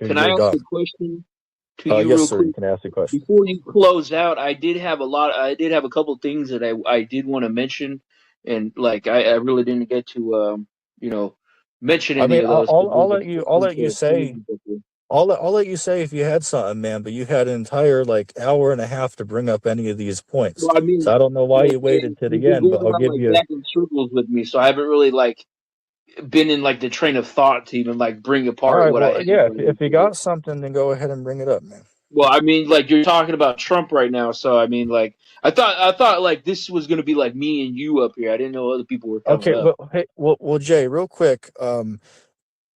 Can I you're ask a done. question to you Yes, real sir. You quick? can ask the question. Before you close out, I did have a couple things that I did want to mention, and like I really didn't get to you know mention I any mean, of those because I'll let you. I'll let you say. I'll let you say if you had something, man. But you had an entire like hour and a half to bring up any of these points. well, I mean, So I don't know why you waited to you've the been end. going But I'll around give like you. back in circles with me, so I haven't really like been in like the train of thought to even like bring All apart right. what I Well, had yeah. wanted If you to say. got something, then go ahead and bring it up, man. Well, I mean, like you're talking about Trump right now, so I mean, like I thought like this was gonna be like me and you up here. I didn't know other people were coming Okay. up. Well, hey, well, Jay, real quick.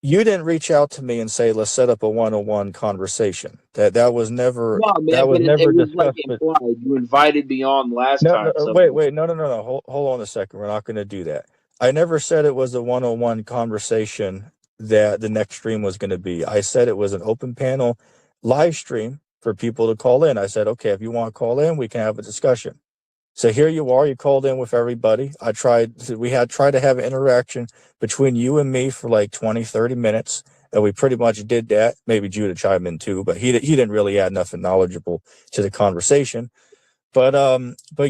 You didn't reach out to me and say let's set up a one-on-one conversation. That was never No, man, but it was like discussed. But implied. You invited me on last no, no, time, so wait, no. Hold on a second. We're not going to do that. I never said it was a one-on-one conversation that the next stream was going to be. I said it was an open panel live stream for people to call in. I said, okay, if you want to call in, we can have a discussion. So here you are. You called in with everybody. We had tried to have an interaction between you and me for like 20, 30 minutes. And we pretty much did that. Maybe Judah chimed in too, but he didn't really add nothing knowledgeable to the conversation. But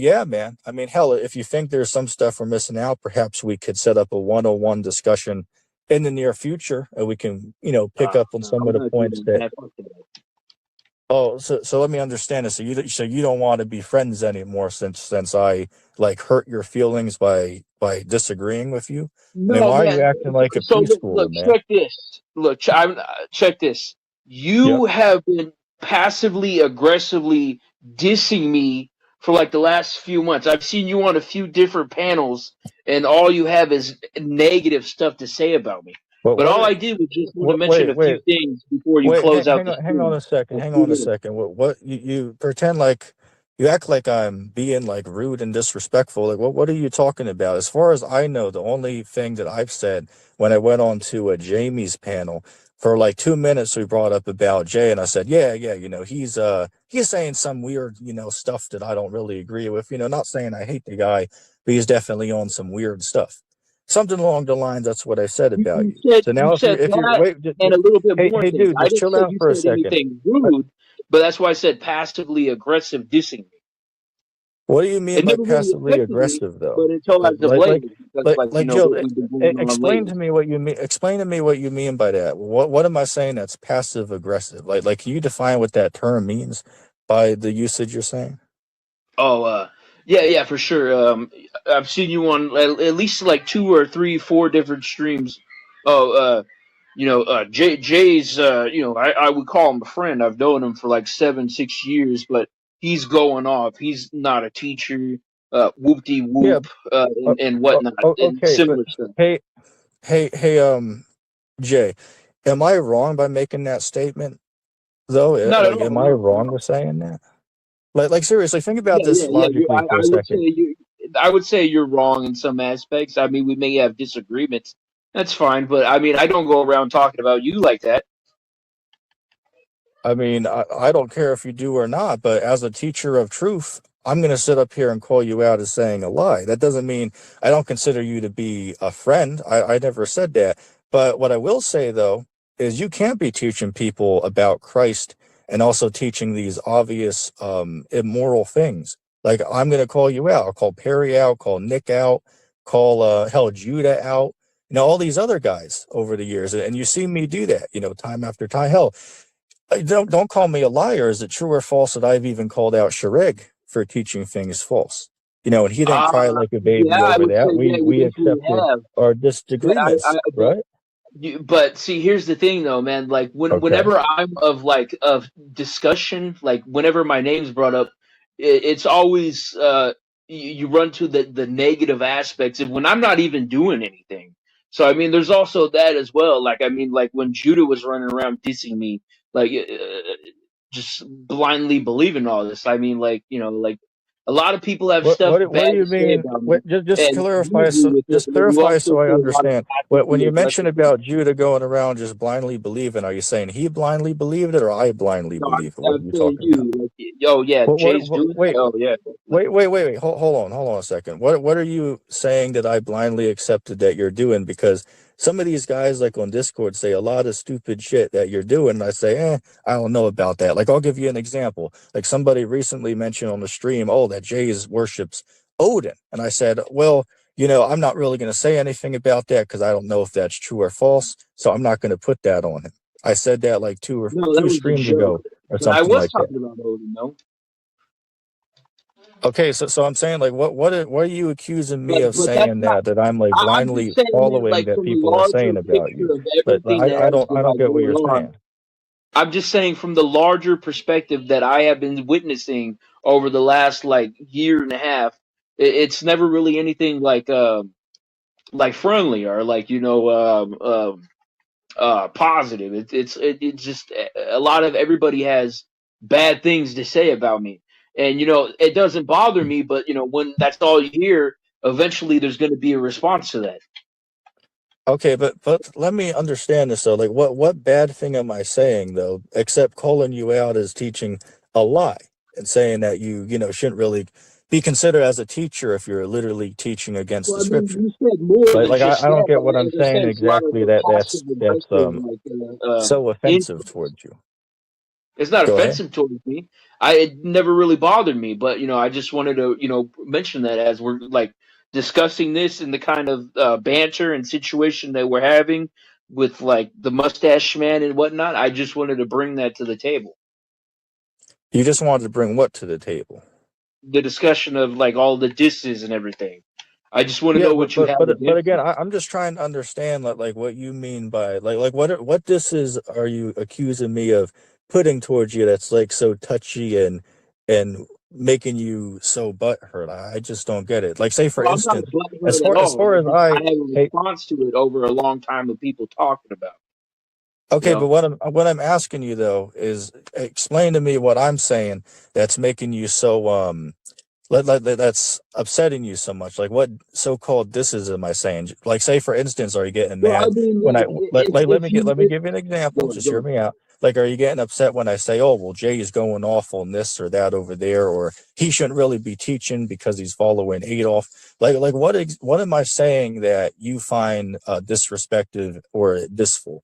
yeah, man. I mean, hell, if you think there's some stuff we're missing out, perhaps we could set up a one-on-one discussion in the near future, and we can, pick up on no, some of I'm the not points doing that. that. Fuck that. Oh, so let me understand this. So you don't want to be friends anymore since I like hurt your feelings by disagreeing with you. I mean, No, why are you man. acting like a So look, preschooler, man? check this. Look, check this. Yep. You have been passively aggressively dissing me for like the last few months. I've seen you on a few different panels, and all you have is negative stuff to say about me. But But all I did was just want to mention wait, a few things before you wait, close out the hang on stream. a second. Let's Hang do on a this. second. What you pretend like you act like I'm being like rude and disrespectful. Like what are you talking about? As far as I know, the only thing that I've said when I went on to a Jamie's panel for like 2 minutes, we brought up about Jay, and I said, yeah, he's saying some weird, stuff that I don't really agree with. Not saying I hate the guy, but he's definitely on some weird stuff. Something along the lines. That's what I said about you. So You now said if you're that wait, and a little bit more hey, things. dude, I just didn't chill say out you for a said second. anything rude, but that's why I said passively aggressive dissing me. What do you mean It by never really passively affected me, aggressive, though? but until Like, as of like, like, lately, because like Jill, what we've been going on explain lately. to me what you mean. Explain to me what you mean by that. What am I saying that's passive aggressive? Like, can you define what that term means by the usage you're saying? Oh, yeah, for sure. I've seen you on at least like two or three, four different streams. Oh, Jay's, I would call him a friend. I've known him for like 7, 6 years, but he's going off. He's not a teacher. Whoop de Yeah. whoop, Uh, and whatnot, and okay, but similar stuff. hey, hey, Jay, am I wrong by making that statement though? Not at Like, all. am I No, wrong no. with saying that? Like seriously, think about Yeah, this yeah, yeah. logically for a I would say second. you. I would say you're wrong in some aspects. I mean, we may have disagreements. That's fine, but I mean, I don't go around talking about you like that. I mean, I don't care if you do or not, but as a teacher of truth, I'm going to sit up here and call you out as saying a lie. That doesn't mean I don't consider you to be a friend. I never said that. But what I will say, though, is you can't be teaching people about Christ and also teaching these obvious immoral things. Like, I'm going to call you out. I'll call Perry out, call Nick out, call hell Judah out, all these other guys over the years. And you see me do that, time after time. Hell, don't call me a liar. Is it true or false that I've even called out Sharig for teaching things false? And he didn't Uh, cry like a yeah, baby I over would say that. yeah, you We definitely accepted have. our But disagreements, but right? but see, here's the thing though, man. Like Okay. whenever I'm of discussion, like whenever my name's brought up, it's always you run to the negative aspects of when I'm not even doing anything. So I mean, there's also that as well. Like I mean, like when Judah was running around dissing me, like just blindly believing all this. I mean, like like a lot of people have stuff What do bad you to say mean? about me, What, just and you clarify agree so with it, but then you also I say a lot of understand. When passively you mention aggressive things. about Judah going around just blindly believing, are you saying he blindly believed it or I blindly No, believe it? What are I'm you saying talking about? you. Like, yo, yeah, Jay's What doing that. wait, Oh, yeah. Hold on a second. What are you saying that I blindly accepted that you're doing? Because some of these guys like on Discord say a lot of stupid shit that you're doing, and I say, I don't know about that. Like, I'll give you an example. Like, somebody recently mentioned on the stream, oh, that Jay's worships Odin. And I said, well, I'm not really going to say anything about that because I don't know if that's true or false. So I'm not going to put that on him. I said that like No, that two was a streams joke. ago or But I something was like that. talking about Odin, though. Okay, so I'm saying, like, what are you accusing me of But that's saying not. that I'm like I'm just blindly saying that, following like, that from the people are larger saying about picture you? of But everything that has I been don't like get what going you're on. saying. I'm just saying from the larger perspective that I have been witnessing over the last like year and a half. It's never really anything like friendly or like positive. It's just a lot of everybody has bad things to say about me, and it doesn't bother me. But when that's all you hear, eventually there's going to be a response to that. Okay, but let me understand this though. Like, what bad thing am I saying though, except calling you out as teaching a lie and saying that you shouldn't really be considered as a teacher if you're literally teaching against Well, the I mean, scripture. you said more than Like just I don't that. get what I'm As I saying said, it's a lot of exactly. the passive That's aggressive, so in offensive towards you. it's not Go ahead. offensive towards me. It never really bothered me, but I just wanted to mention that as we're like discussing this and the kind of banter and situation that we're having with like the mustache man and whatnot. I just wanted to bring that to the table. You just wanted to bring what to the table? The discussion of like all the disses and everything. I just want to Yeah, know but what you but have but but against again, it. I'm just trying to understand like what you mean by like what this is. Are you accusing me of putting towards you that's like so touchy and making you so butthurt? I just don't get it. Like, say for Well, I'm not instance, a butthurt at as all. far as I I have a hey, response to it over a long time of people talking about. You okay, but know. what I'm asking you though is explain to me what I'm saying that's making you so that's upsetting you so much. Like, what so-called disses am I saying? Like, say for instance, are you getting Well, I mad mean, when like let if you me give you an example. go ahead, Just go hear ahead. me out. Like, are you getting upset when I say, oh well, Jay is going off on this or that over there, or he shouldn't really be teaching because he's following Adolf? Like what am I saying that you find disrespectful or dissful?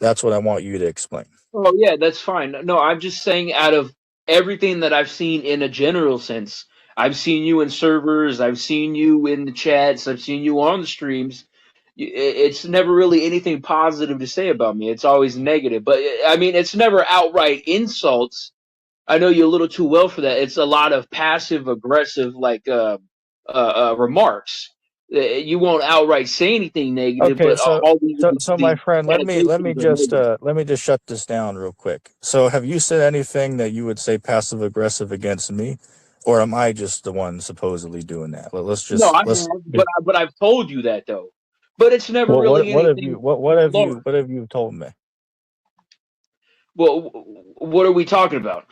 That's what I want you to explain. Oh yeah, that's fine. No, I'm just saying out of everything that I've seen in a general sense, I've seen you in servers, I've seen you in the chats, I've seen you on the streams. It's never really anything positive to say about me. It's always negative. But I mean, it's never outright insults. I know you a little too well for that. It's a lot of passive aggressive remarks. You won't outright say anything negative, Okay, but all so my the friend, connotations are negative. let me just shut this down real quick. So have you said anything that you would say passive aggressive against me, or am I just the one supposedly doing that? No, I Let's have, but I've told you that though. But it's never well, really anything large. what have you told me? Well, what are we talking about?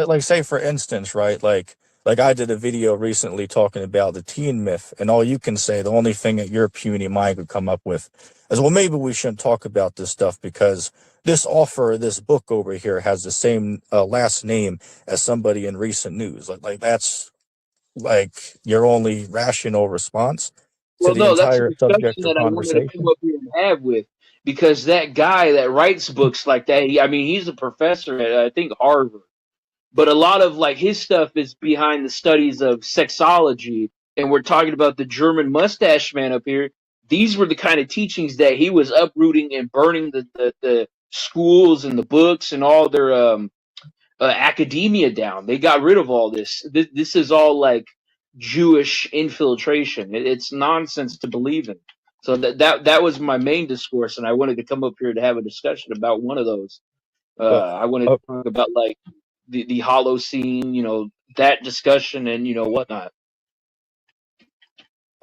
Like say for instance, right? Like I did a video recently talking about the teen myth, and all you can say, the only thing that your puny mind could come up with is, well, maybe we shouldn't talk about this stuff because this author, this book over here, has the same last name as somebody in recent news. Like that's like your only rational response to Well, the no, that's a entire discussion subject of that I wanted to come conversation. up here and have with because that guy that writes books like that, I mean, he's a professor at I think Harvard, but a lot of like his stuff is behind the studies of sexology, and we're talking about the German mustache man up here. These were the kind of teachings that he was uprooting and burning the schools and the books and all their academia down. They got rid of all this. This is all like Jewish infiltration. It's nonsense to believe in. So that was my main discourse, and I wanted to come up here to have a discussion about one of those. But I wanted uh, to talk about like the hollow scene, that discussion, and whatnot.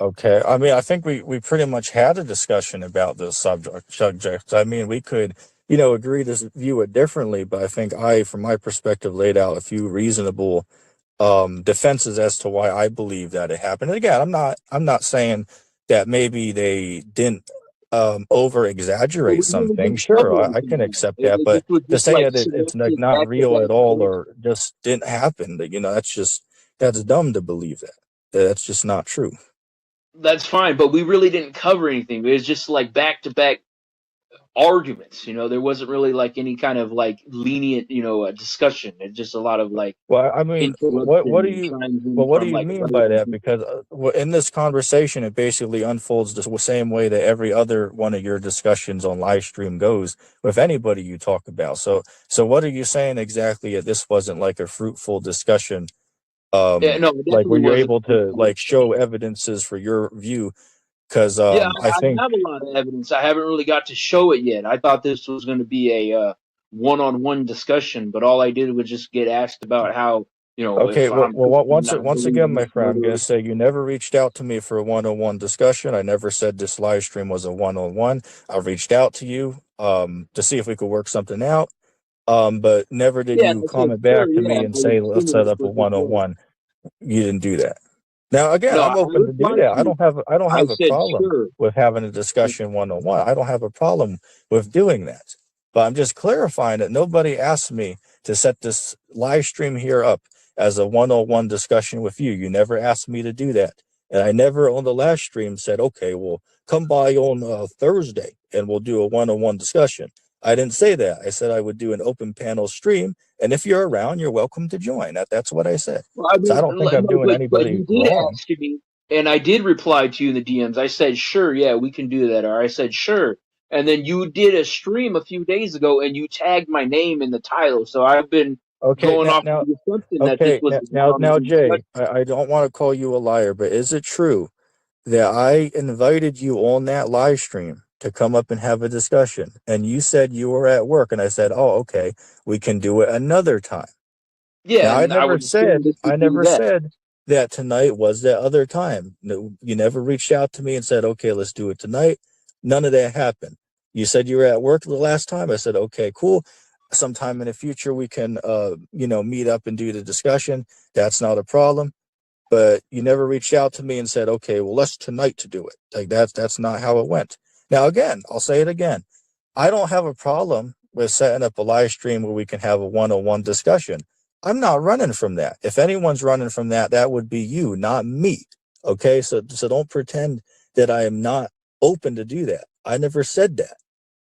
okay. I mean, I think we pretty much had a discussion about this subject. I mean, we could, agree to view it differently, but I think from my perspective, laid out a few reasonable defenses as to why I believe that it happened. And again, I'm not saying that maybe they didn't over Well, exaggerate we some really things. didn't Sure, cover I anything can like that. accept that, This but was to just say like that it's like selective not real back-to-back at all bullshit. or just didn't happen, that's dumb to believe that. That's just not true. that's fine, but we really didn't cover anything. It was just like back to back arguments. There wasn't really like any kind of like lenient, discussion. It's just a lot of like Well, I mean, interruption what do and you chimes in what do from you like mean by relevant that? people. Because in this conversation, it basically unfolds the same way that every other one of your discussions on live stream goes with anybody you talk about. So what are you saying exactly? That this wasn't like a fruitful discussion, Yeah, no, it like where definitely you're wasn't. able to like show evidences for your view? Because Yeah, I I think have a lot of evidence. I haven't really got to show it yet. I thought this was going to be a one-on-one discussion, but all I did was just get asked about how, okay, if I'm Christian, I once believe again, in my this friend, I'm going murder. to say you never reached out to me for a one-on-one discussion. I never said this live stream was a one-on-one. I reached out to you to see if we could work something out, but never did Yeah, you I said comment sure. back to Yeah, me I and was say let's assuming set that's up a what this was. one-on-one. You didn't do that. Now again, No, I'm I open to do replied that. to you. I don't I have a said problem sure. with having a discussion one-on-one. I don't have a problem with doing that. But I'm just clarifying that nobody asked me to set this live stream here up as a one-on-one discussion with you. You never asked me to do that. And I never on the last stream said, okay, well, come by on Thursday and we'll do a one-on-one discussion. I didn't say that. I said I would do an open panel stream, and if you're around, you're welcome to join. That's what I said. Well, I So I mean, don't think I'm no, doing but anybody you did wrong. ask me, and I did reply to you in the DMs. I said sure, yeah, we can do that. Or I said sure, and then you did a stream a few days ago, and you tagged my name in the title. So I've been Okay, going off the assumption that this okay, was a one-on-one Jay, discussion. I don't want to call you a liar, but is it true that I invited you on that live stream to come up and have a discussion, and you said you were at work, and I said, oh, okay, we can do it another time. Yeah, Now, and I would assume this I would be never that. said that tonight was that other time. No, you never reached out to me and said, okay, let's do it tonight. None of that happened. You said you were at work the last time. I said, okay, cool. Sometime in the future, we can, meet up and do the discussion. That's not a problem. But you never reached out to me and said, okay, well, let's tonight to do it. Like that's not how it went. Now, again, I'll say it again. I don't have a problem with setting up a live stream where we can have a one-on-one discussion. I'm not running from that. If anyone's running from that, that would be you, not me. Okay, so don't pretend that I am not open to do that. I never said that.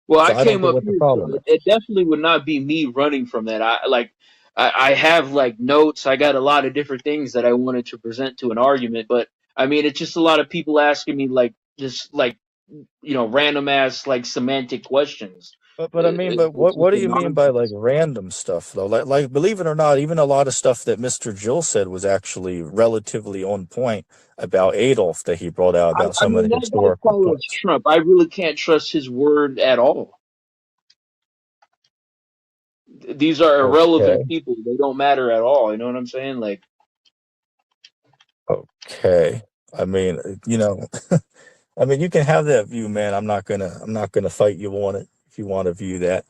Well, So I I don't came get up what the here, so problem is. it definitely would not be me running from that. I have like notes. I got a lot of different things that I wanted to present to an argument, but I mean, it's just a lot of people asking me like just like random ass like semantic questions. But I mean, but It's what just do a you mean by like nonsense. random stuff though? Like believe it or not, even a lot of stuff that Mr. Jill said was actually relatively on point about Adolf that he brought out about I some of mean, the that guy historical follows points. Trump. I really can't trust his word at all. These are irrelevant Okay. people. They don't matter at all. You know what I'm saying? Like, Okay. I mean, I mean, you can have that view, man. I'm not gonna fight you on it if you want to view that.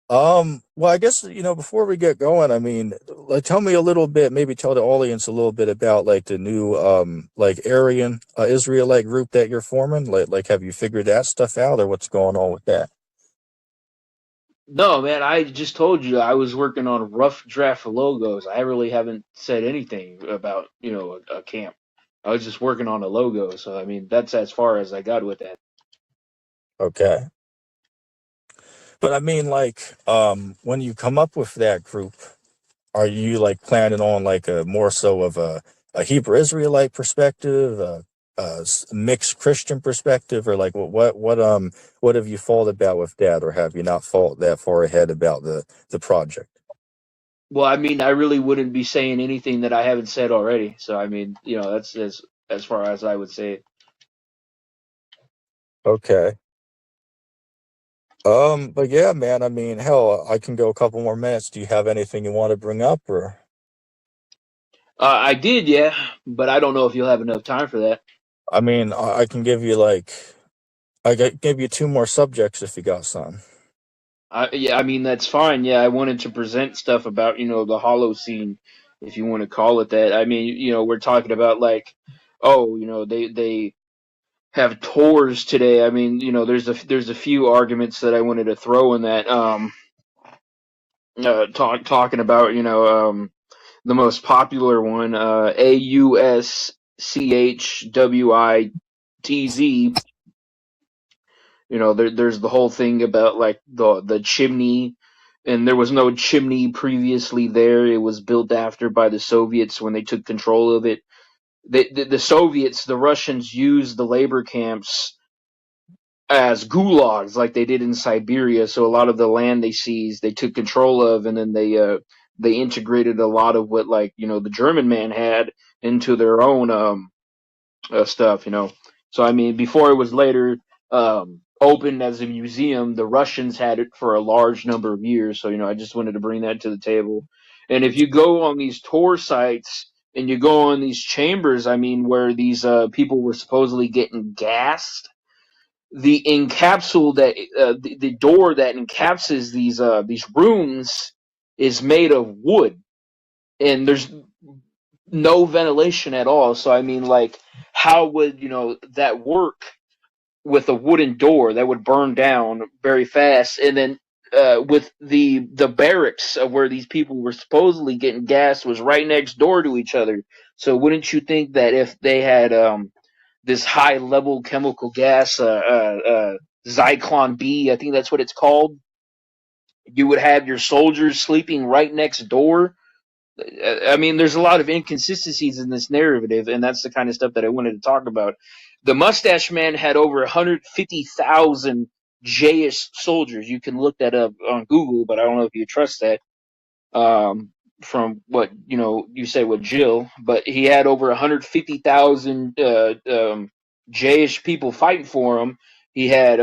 Well, I guess, before we get going, I mean, like, tell me a little bit, maybe tell the audience a little bit about like the new, like Aryan Israelite group that you're forming. Like, have you figured that stuff out or what's going on with that? no, man, I just told you I was working on a rough draft of logos. I really haven't said anything about, a camp. I was just working on a logo. So, I mean, that's as far as I got with that. Okay. But I mean, like, when you come up with that group, are you like planning on like a more so of a Hebrew Israelite perspective, mixed Christian perspective, or like what have you thought about with that, or have you not thought that far ahead about the project? Well, I mean, I really wouldn't be saying anything that I haven't said already. So, I mean, that's as far as I would say it. Okay. But yeah, man, I mean, hell, I can go a couple more minutes. Do you have anything you want to bring up, or? I did, yeah, but I don't know if you'll have enough time for that. I mean, I can give you like I can give you two more subjects if you got some. Yeah, I mean that's fine. Yeah, I wanted to present stuff about the Hollow scene, if you want to call it that. I mean, we're talking about like, oh, they have tours today. I mean, there's a few arguments that I wanted to throw in that. Talking about the most popular one, AUSCIS. CHWITZ. There's the whole thing about like the chimney, and there was no chimney previously there. It was built after by the Soviets when they took control of it. The Soviets, the Russians, used the labor camps as gulags like they did in Siberia. So a lot of the land they seized, they took control of, and then they integrated a lot of what, like, the German man had into their own stuff. So I mean, before it was later opened as a museum, the Russians had it for a large number of years. So I just wanted to bring that to the table. And if you go on these tour sites and you go on these chambers, I mean, where these people were supposedly getting gassed, the encapsule that the door that encapsulates these rooms is made of wood, and there's no ventilation at all. So I mean, like, how would that work with a wooden door that would burn down very fast? And then with the barracks of where these people were supposedly getting gas was right next door to each other. So wouldn't you think that if they had this high level chemical gas, Zyklon B, I think that's what it's called, you would have your soldiers sleeping right next door? I mean, there's a lot of inconsistencies in this narrative, and that's the kind of stuff that I wanted to talk about. The Mustache Man had over 150,000 Jayish soldiers. You can look that up on Google, but I don't know if you trust that. From what you say with Jill, but he had over 150,000 Jayish people fighting for him. He had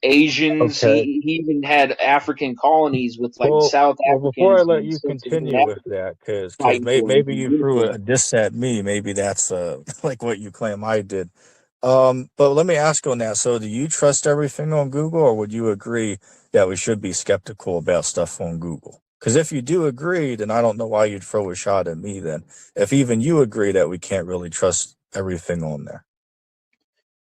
Asians. Okay. He even had African colonies with like South Well, before I Africans let and you sub-Saharan continue with Africans that, because fighting for him maybe in you threw uniform. a diss at me, maybe that's like what you claim I did. But let me ask on that. So, do you trust everything on Google, or would you agree that we should be skeptical about stuff on Google? Because if you do agree, then I don't know why you'd throw a shot at me. Then, if even you agree that we can't really trust everything on there.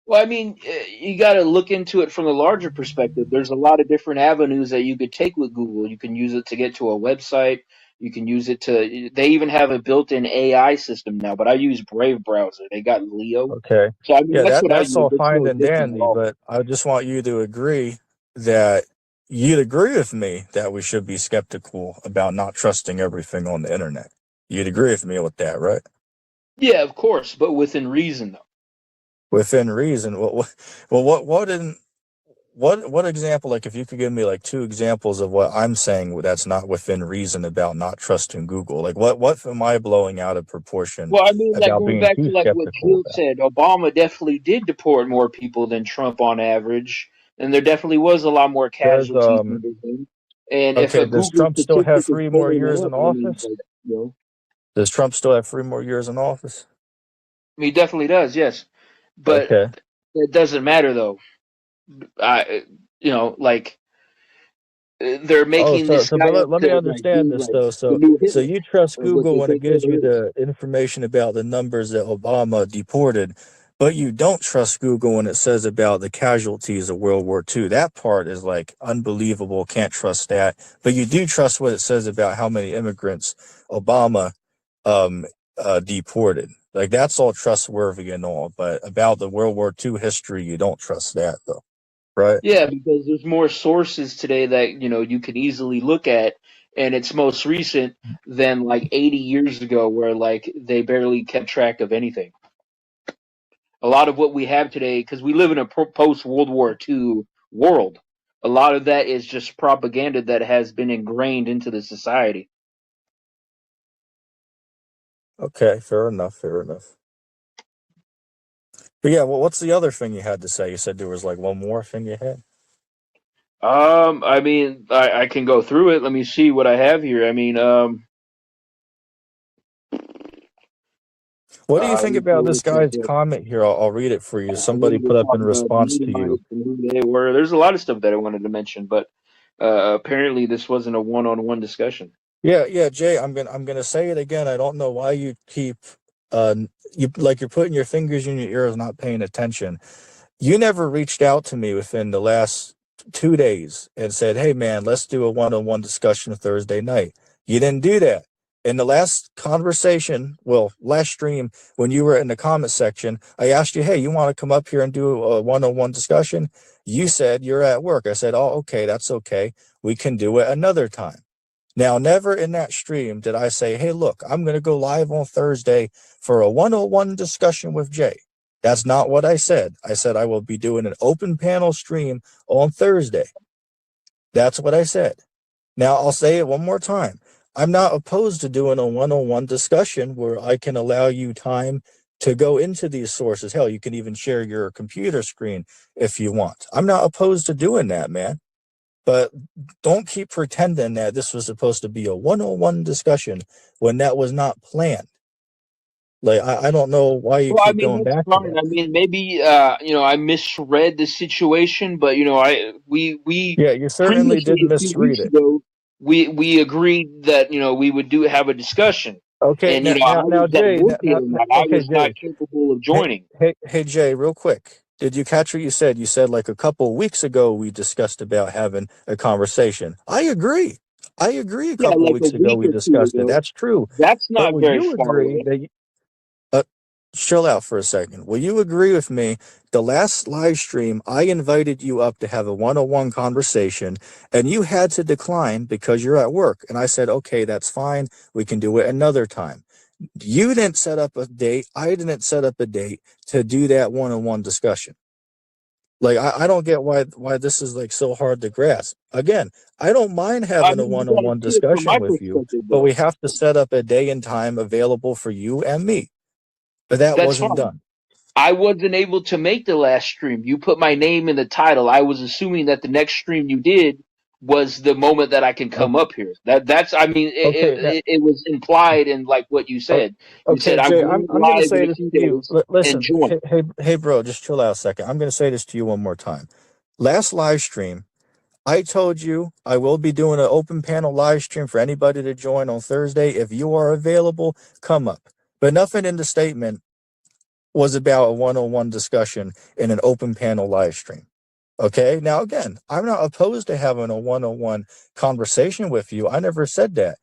Well, I mean, you got to look into it from the larger perspective. There's a lot of different avenues that you could take with Google. You can use it to get to a website. You can use it to. They even have a built-in AI system now. But I use Brave browser. They got Leo. Okay. So I mean, Yeah, that's what I that's use. all It's fine no and different at dandy, all. but I just want you to agree that you'd agree with me that we should be skeptical about not trusting everything on the internet. You'd agree with me with that, right? Yeah, of course, but within reason, though. Within reason. What example? Like, if you could give me like two examples of what I'm saying that's not within reason about not trusting Google. Like, what am I blowing out of proportion Well, I mean, that about going being back too to like what skeptical Jill about? said, Obama definitely did deport more people than Trump on average, and there definitely was a lot more Does casualties under him. And if okay? a Does Google Trump still have statistic is 3 more pulling that years up, in I mean, office? like, Does Trump still have 3 more years in office? he definitely does, yes. But Okay. it doesn't matter though. I, like, they're Oh, making this but guy up let me to like understand be this like though. the So, new so Hitler you trust or what Google they when it think gives you Hitler is. the information about the numbers that Obama deported, but you don't trust Google when it says about the casualties of World War II. That part is like unbelievable. Can't trust that. But you do trust what it says about how many immigrants Obama um, deported. Like, that's all trustworthy and all. But about the World War II history, you don't trust that though, right? Yeah, because there's more sources today that you can easily look at, and it's most recent than like 80 years ago, where like they barely kept track of anything. A lot of what we have today, because we live in a post World War II world, a lot of that is just propaganda that has been ingrained into the society. Okay, fair enough. Fair enough. But yeah, well, what's the other thing you had to say? You said there was like one more thing you had. I mean, I can go through it. Let me see what I have here. I mean, What do you let think me about pull this this up guy's here. comment here? I'll read it for you. I Somebody wanted to put up talk in about the response to you. Edomites and who they were. There's a lot of stuff that I wanted to mention, but apparently this wasn't a one-on-one discussion. Yeah, yeah, Jay, I'm gonna say it again. I don't know why you keep uh you like you're putting your fingers in your ears, not paying attention. You never reached out to me within the last 2 days and said, "Hey, man, let's do a one-on-one discussion Thursday night." You didn't do that. In the last conversation, well, last stream, when you were in the comment section, I asked you, hey, you want to come up here and do a one-on-one discussion? You said you're at work. I said, oh, okay, that's okay. We can do it another time. Now, never in that stream did I say, hey, look, I'm going to go live on Thursday for a one-on-one discussion with Jay. That's not what I said. I said I will be doing an open panel stream on Thursday. That's what I said. Now, I'll say it one more time. I'm not opposed to doing a one-on-one discussion where I can allow you time to go into these sources. Hell, you can even share your computer screen if you want. I'm not opposed to doing that, man. But don't keep pretending that this was supposed to be a one-on-one discussion when that was not planned. Like, I don't know why you Well, I keep mean, going that's back to fine. that. I mean, maybe I misread the situation, but we Yeah, you certainly previously did a few misread weeks it. ago we agreed that we would do have a discussion, Okay, and I now, was at Jay, work the other night. I okay, was not Jay. capable of Hey, joining. hey, Jay, real quick. Did you catch what you said? You said like a couple weeks ago we discussed about having a conversation. I agree. I agree. A Yeah, couple like a weeks ago week we or two discussed it. ago. That's true. That's But not would very you far agree away. that uh, chill out for a second? Will you agree with me? The last live stream, I invited you up to have a one-on-one conversation, and you had to decline because you're at work. And I said, okay, that's fine. We can do it another time. You didn't set up a date. I didn't set up a date to do that one-on-one discussion. Like, I don't get why this is like so hard to grasp. Again, I don't mind I having a mean, you got to one-on-one see it from discussion my with you, perspective, but though. we have to set up a day and time available for you and me. But that That's wasn't fine. done. I wasn't able to make the last stream. You put my name in the title. I was assuming that the next stream you did was the moment that I can come Okay, up here. That's I mean okay, that, it was implied in like what you o- said. You said okay, I'm Jay. going I'm gonna live in say a this few to you. days and Listen, join. hey, bro, just chill out a second. I'm gonna say this to you one more time. Last live stream, I told you I will be doing an open panel live stream for anybody to join on Thursday. If you are available, come up. But nothing in the statement was about a one-on-one discussion in an open panel live stream. Okay. Now, again, I'm not opposed to having a one-on-one conversation with you. I never said that.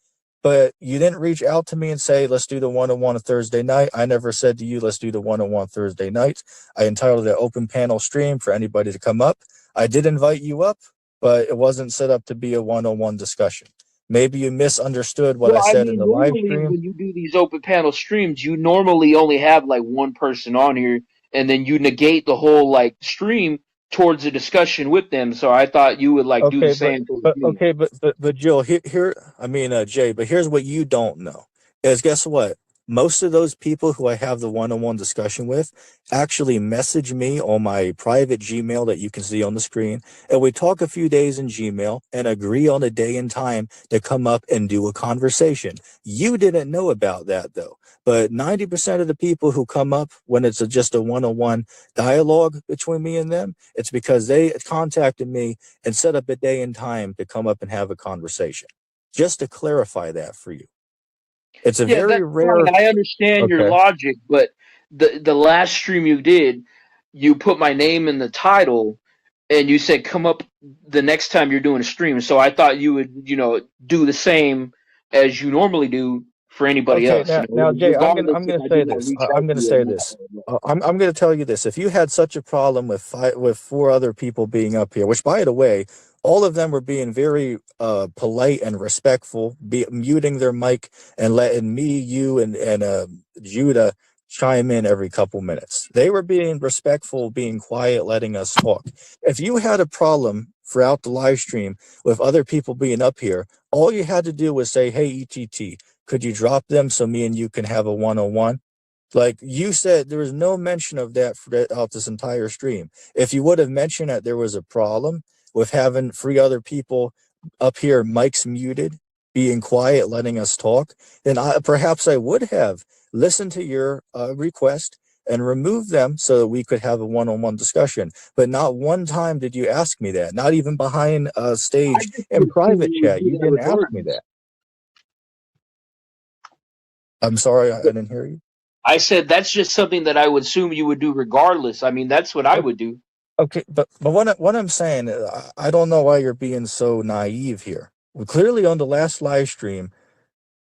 But you didn't reach out to me and say, let's do the one-on-one Thursday night. I never said to you, let's do the one-on-one Thursday night. I entitled it open panel stream for anybody to come up. I did invite you up, but it wasn't set up to be a one-on-one discussion. Maybe you misunderstood what I Well, I said in mean, the live normally stream. when you do these open panel streams, you normally only have like one person on here, and then you negate the whole like stream towards a discussion with them. So I thought you would like do the Okay, same towards but me. okay, but Jill, I mean, Jay, but here's what you don't know is guess what? Most of those people who I have the one-on-one discussion with actually message me on my private Gmail that you can see on the screen, and we talk a few days in Gmail and agree on a day and time to come up and do a conversation. You didn't know about that though, but 90% of the people who come up when it's just a one-on-one dialogue between me and them, it's because they contacted me and set up a day and time to come up and have a conversation. Just to clarify that for you. It's a Yeah, very that's fine. rare. I understand your Okay. logic, but the last stream you did, you put my name in the title, and you said come up the next time you're doing a stream. So I thought you would, do the same as you normally do for anybody Okay, else. now, Jay, Regardless I'm if gonna I say did not this. reach I'm out to gonna you or say not. this. I'm gonna tell you this. If you had such a problem with with four other people being up here, which by the way, all of them were being very polite and respectful, muting their mic and letting me, you, and Judah chime in every couple minutes. They were being respectful, being quiet, letting us talk. If you had a problem throughout the live stream with other people being up here, all you had to do was say, "Hey, ETT, could you drop them so me and you can have a one-on-one?" Like you said, there was no mention of that throughout this entire stream. If you would have mentioned that there was a problem with having three other people up here, mics muted, being quiet, letting us talk, then perhaps I would have listened to your request and removed them so that we could have a one-on-one discussion. But not one time did you ask me that. Not even behind I stage just in would assume private you would chat. do You that didn't ask me regardless. that. I'm sorry, I didn't hear you. I said that's just something that I would assume you would do regardless. I mean, that's what I would do. Okay, but what I'm saying, I don't know why you're being so naive here. Well, clearly, on the last live stream,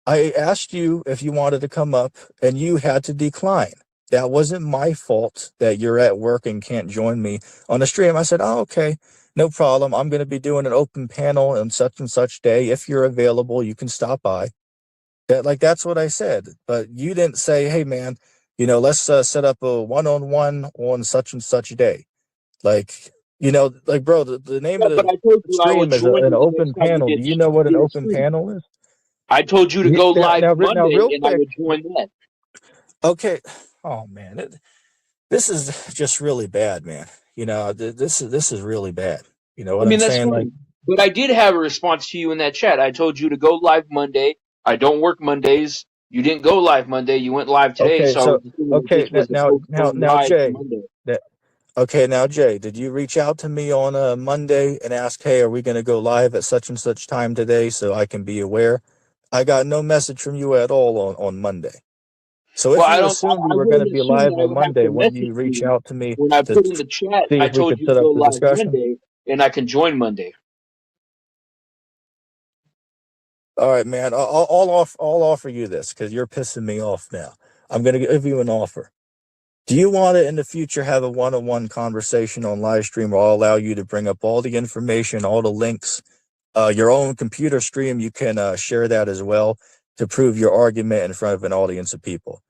I asked you if you wanted to come up and you had to decline. That wasn't my fault that you're at work and can't join me on the stream. I said, oh, okay, no problem. I'm going to be doing an open panel on such and such day. If you're available, you can stop by. That's what I said. But you didn't say, hey, man, let's set up a one-on-one on such and such day. Bro, the name Yeah, of but the I told you I would stream is join an you the open next time panel. Do you know what an did a open stream. panel is? I told you to go live Now, Monday, real and I quick. would join that. Okay. Oh man, this is just really bad, man. This is really bad. You know I what I'm mean, that's saying? fine. But I did have a response to you in that chat. I told you to go live Monday. I don't work Mondays. You didn't go live Monday. You went live today. Okay, So I so was assuming that okay this was a folks going now live Jay. Monday. That, okay, now Jay, did you reach out to me on a Monday and ask, hey, are we going to go live at such and such time today so I can be aware? I got no message from you at all on Monday. So Well, if I you don't. assumed we I were going to wouldn't be assume live that I on would have to Monday, wouldn't message you reach you. out to me When I to put in the chat, see I if we told could you to set up go the live discussion? Monday, and I can join Monday. All right, man. I'll offer you this because you're pissing me off now. I'm going to give you an offer. Do you want to in the future have a one-on-one conversation on live stream where I'll allow you to bring up all the information, all the links, your own computer stream? You can share that as well to prove your argument in front of an audience of people.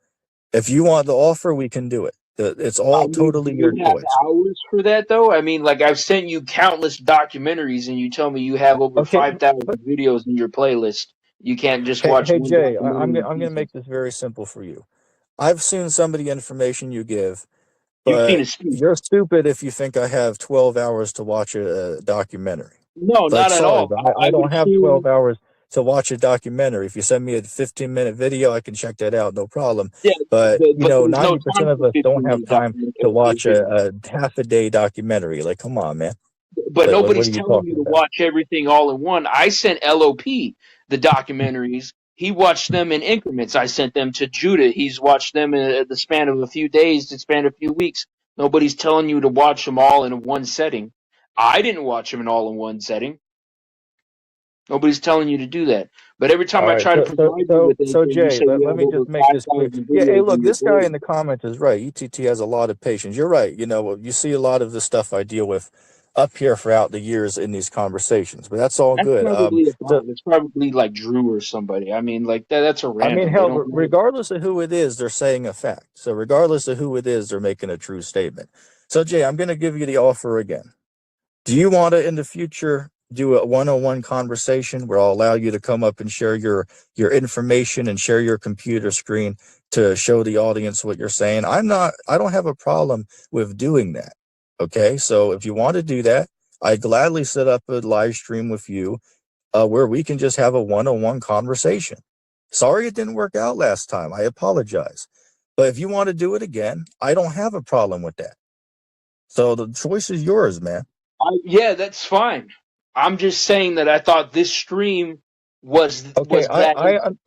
If you want the offer, we can do it. It's I all mean, do totally your you have choice. hours for that though? I mean, like I've sent you countless documentaries, and you tell me you have over Okay, 5,000 but videos in your playlist. You can't just hey, watch hey one Jay, documentary in I'm going to pieces. make this very simple for you. I've seen some of the information you give. You've seen But a speech. you're stupid if you think I have 12 hours to watch a documentary. No, Like, not at sorry, all. but I I would don't have assume, 12 hours to watch a documentary. If you send me a 15-minute video, I can check that out, no problem. yeah, But, but there's no 90% time of for us don't have 15-minute time to watch video. a half a day documentary. Like, come on, man. But What nobody's are you telling talking you to about? watch everything all in one. I sent LOP the documentaries. He watched them in increments. I sent them to Judah. He's watched them in the span of a few days, the span of a few weeks. Nobody's telling you to watch them all in one setting. I didn't watch them in all in one setting. Nobody's telling you to do that. But every time All I right, try to provide you with anything, you Jay, say you let have me over just make this clear. 5,000 Yeah, hey, videos look, in your this guy in playlist. the comments is right. ETT has a lot of patience. You're right. You see a lot of the stuff I deal with up here throughout the years in these conversations, but that's all That's good. probably a So bot. It's probably like Drew or somebody. I mean, like that's a I mean, random. They hell, don't know. regardless of who it is, they're saying a fact. So regardless of who it is, they're making a true statement. So Jay, I'm going to give you the offer again. Do you want to in the future do a one-on-one conversation where I'll allow you to come up and share your information and share your computer screen to show the audience what you're saying? I don't have a problem with doing that. Okay? So if you want to do that, I'd gladly set up a live stream with you where we can just have a one-on-one conversation. Sorry it didn't work out last time. I apologize. But if you want to do it again, I don't have a problem with that. So the choice is yours, man. Yeah, that's fine. I'm just saying that I thought this stream Okay, was that.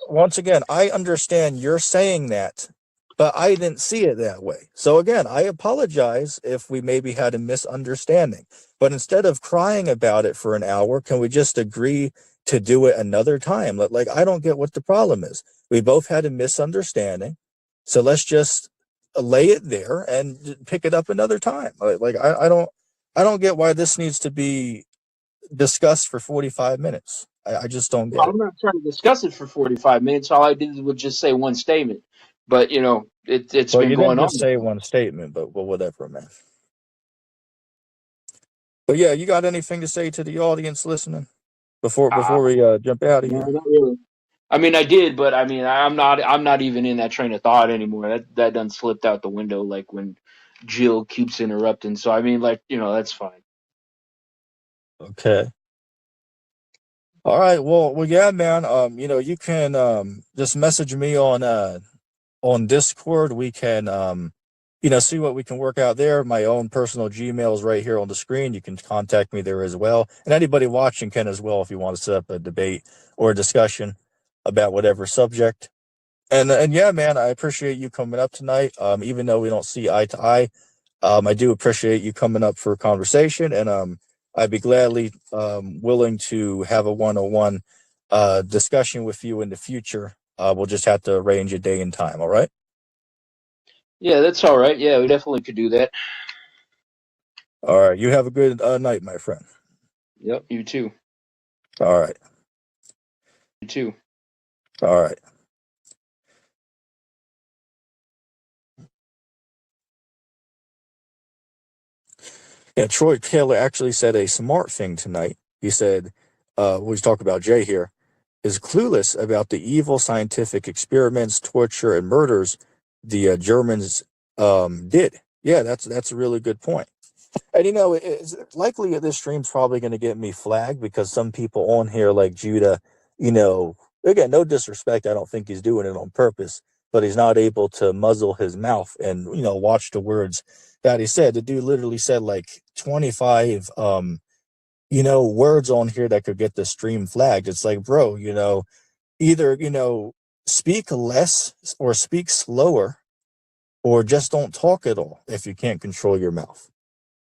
once again, I understand you're saying that, but I didn't see it that way. So again, I apologize if we maybe had a misunderstanding. But instead of crying about it for an hour, can we just agree to do it another time? Like I don't get what the problem is. We both had a misunderstanding, so let's just lay it there and pick it up another time. I don't get why this needs to be discussed for 45 minutes. I just don't Well, get it. I'm not trying to discuss it for 45 minutes. All I did was just say one statement. But it's Well, been you didn't going just on. say one statement, but well, whatever, man. But yeah, you got anything to say to the audience listening Uh, before we jump out of no, here? not really. I mean, I did, but I mean, I'm not even in that train of thought anymore. That done slipped out the window, like when Jill keeps interrupting. So I mean, like that's fine. Okay. All right. Well, yeah, man. You can just message me on Discord. We can see what we can work out there. My own personal Gmail is right here on the screen. You can contact me there as well, and anybody watching can as well if you want to set up a debate or a discussion about whatever subject. And yeah, man, I appreciate you coming up tonight. Even though we don't see eye to eye, I do appreciate you coming up for a conversation, and I'd be gladly willing to have a one-on-one discussion with you in the future. We'll just have to arrange a day and time. All right. Yeah, that's all right. Yeah, we definitely could do that. All right. You have a good night, my friend. Yep, you too. All right. You too. All right. Yeah, Troy Taylor actually said a smart thing tonight. He said, we talk about Jay here, is clueless about the evil scientific experiments, torture, and murders the Germans did. Yeah, that's a really good point. And it's likely that this stream's probably going to get me flagged because some people on here like Judah, again, no disrespect, I don't think he's doing it on purpose, but he's not able to muzzle his mouth and, watch the words that he said. The dude literally said like 25, words on here that could get the stream flagged. It's like, bro, either, speak less or speak slower or just don't talk at all if you can't control your mouth.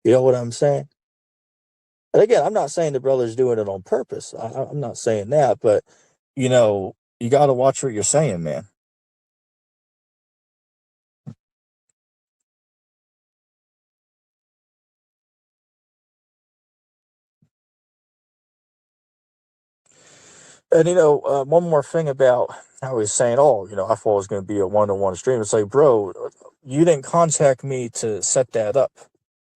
You know what I'm saying? And again, I'm not saying the brother's doing it on purpose. I'm not saying that, but you got to watch what you're saying, man. And one more thing about how he's saying, "Oh, I thought it was going to be a one-on-one stream." It's like, bro, you didn't contact me to set that up.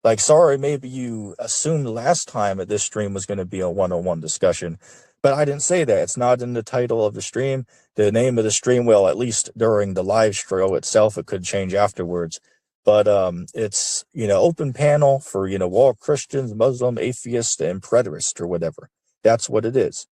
Like, sorry, maybe you assumed last time that this stream was going to be a one-on-one discussion, but I didn't say that. It's not in the title of the stream. The name of the stream, well, at least during the live stream itself, it could change afterwards. But it's open panel for all Christians, Muslim, atheists, and preterists or whatever. That's what it is.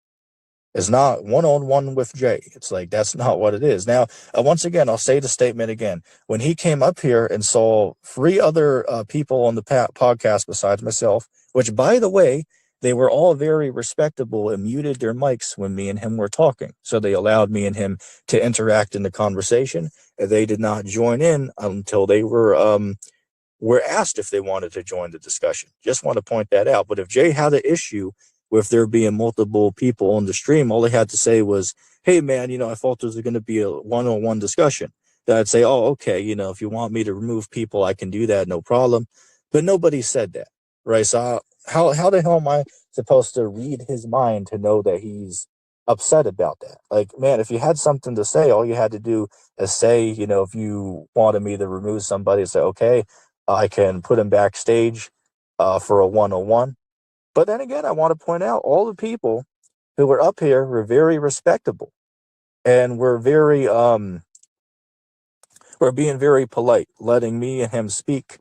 It's not one-on-one with Jay. It's like, that's not what it is. Now, once again, I'll say the statement again. When he came up here and saw 3 other people on the podcast besides myself, which, by the way, they were all very respectable and muted their mics when me and him were talking. So they allowed me and him to interact in the conversation. They did not join in until they were asked if they wanted to join the discussion. Just want to point that out. But if Jay had an issue with there being multiple people on the stream, all they had to say was, "Hey, man, I thought there was going to be a one-on-one discussion." Then I'd say, "Oh, okay, if you want me to remove people, I can do that, no problem." But nobody said that, right? So how the hell am I supposed to read his mind to know that he's upset about that? Like, man, if you had something to say, all you had to do is say, if you wanted me to remove somebody, say, okay, I can put him backstage for a one-on-one. But then again, I want to point out all the people who were up here were very respectable and were being very polite, letting me and him speak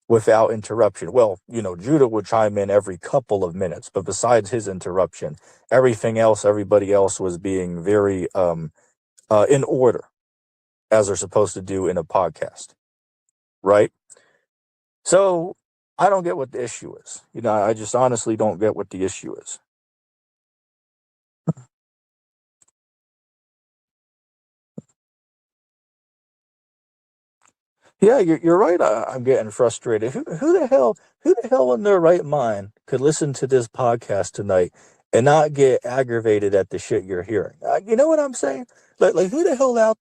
without interruption. Well, Judah would chime in every couple of minutes, but besides his interruption, everybody else was being very in order, as they're supposed to do in a podcast, right? So I don't get what the issue is. I just honestly don't get what the issue is. Yeah, you're right. I'm getting frustrated. Who the hell in their right mind could listen to this podcast tonight and not get aggravated at the shit you're hearing? You know what I'm saying? Like who the hell out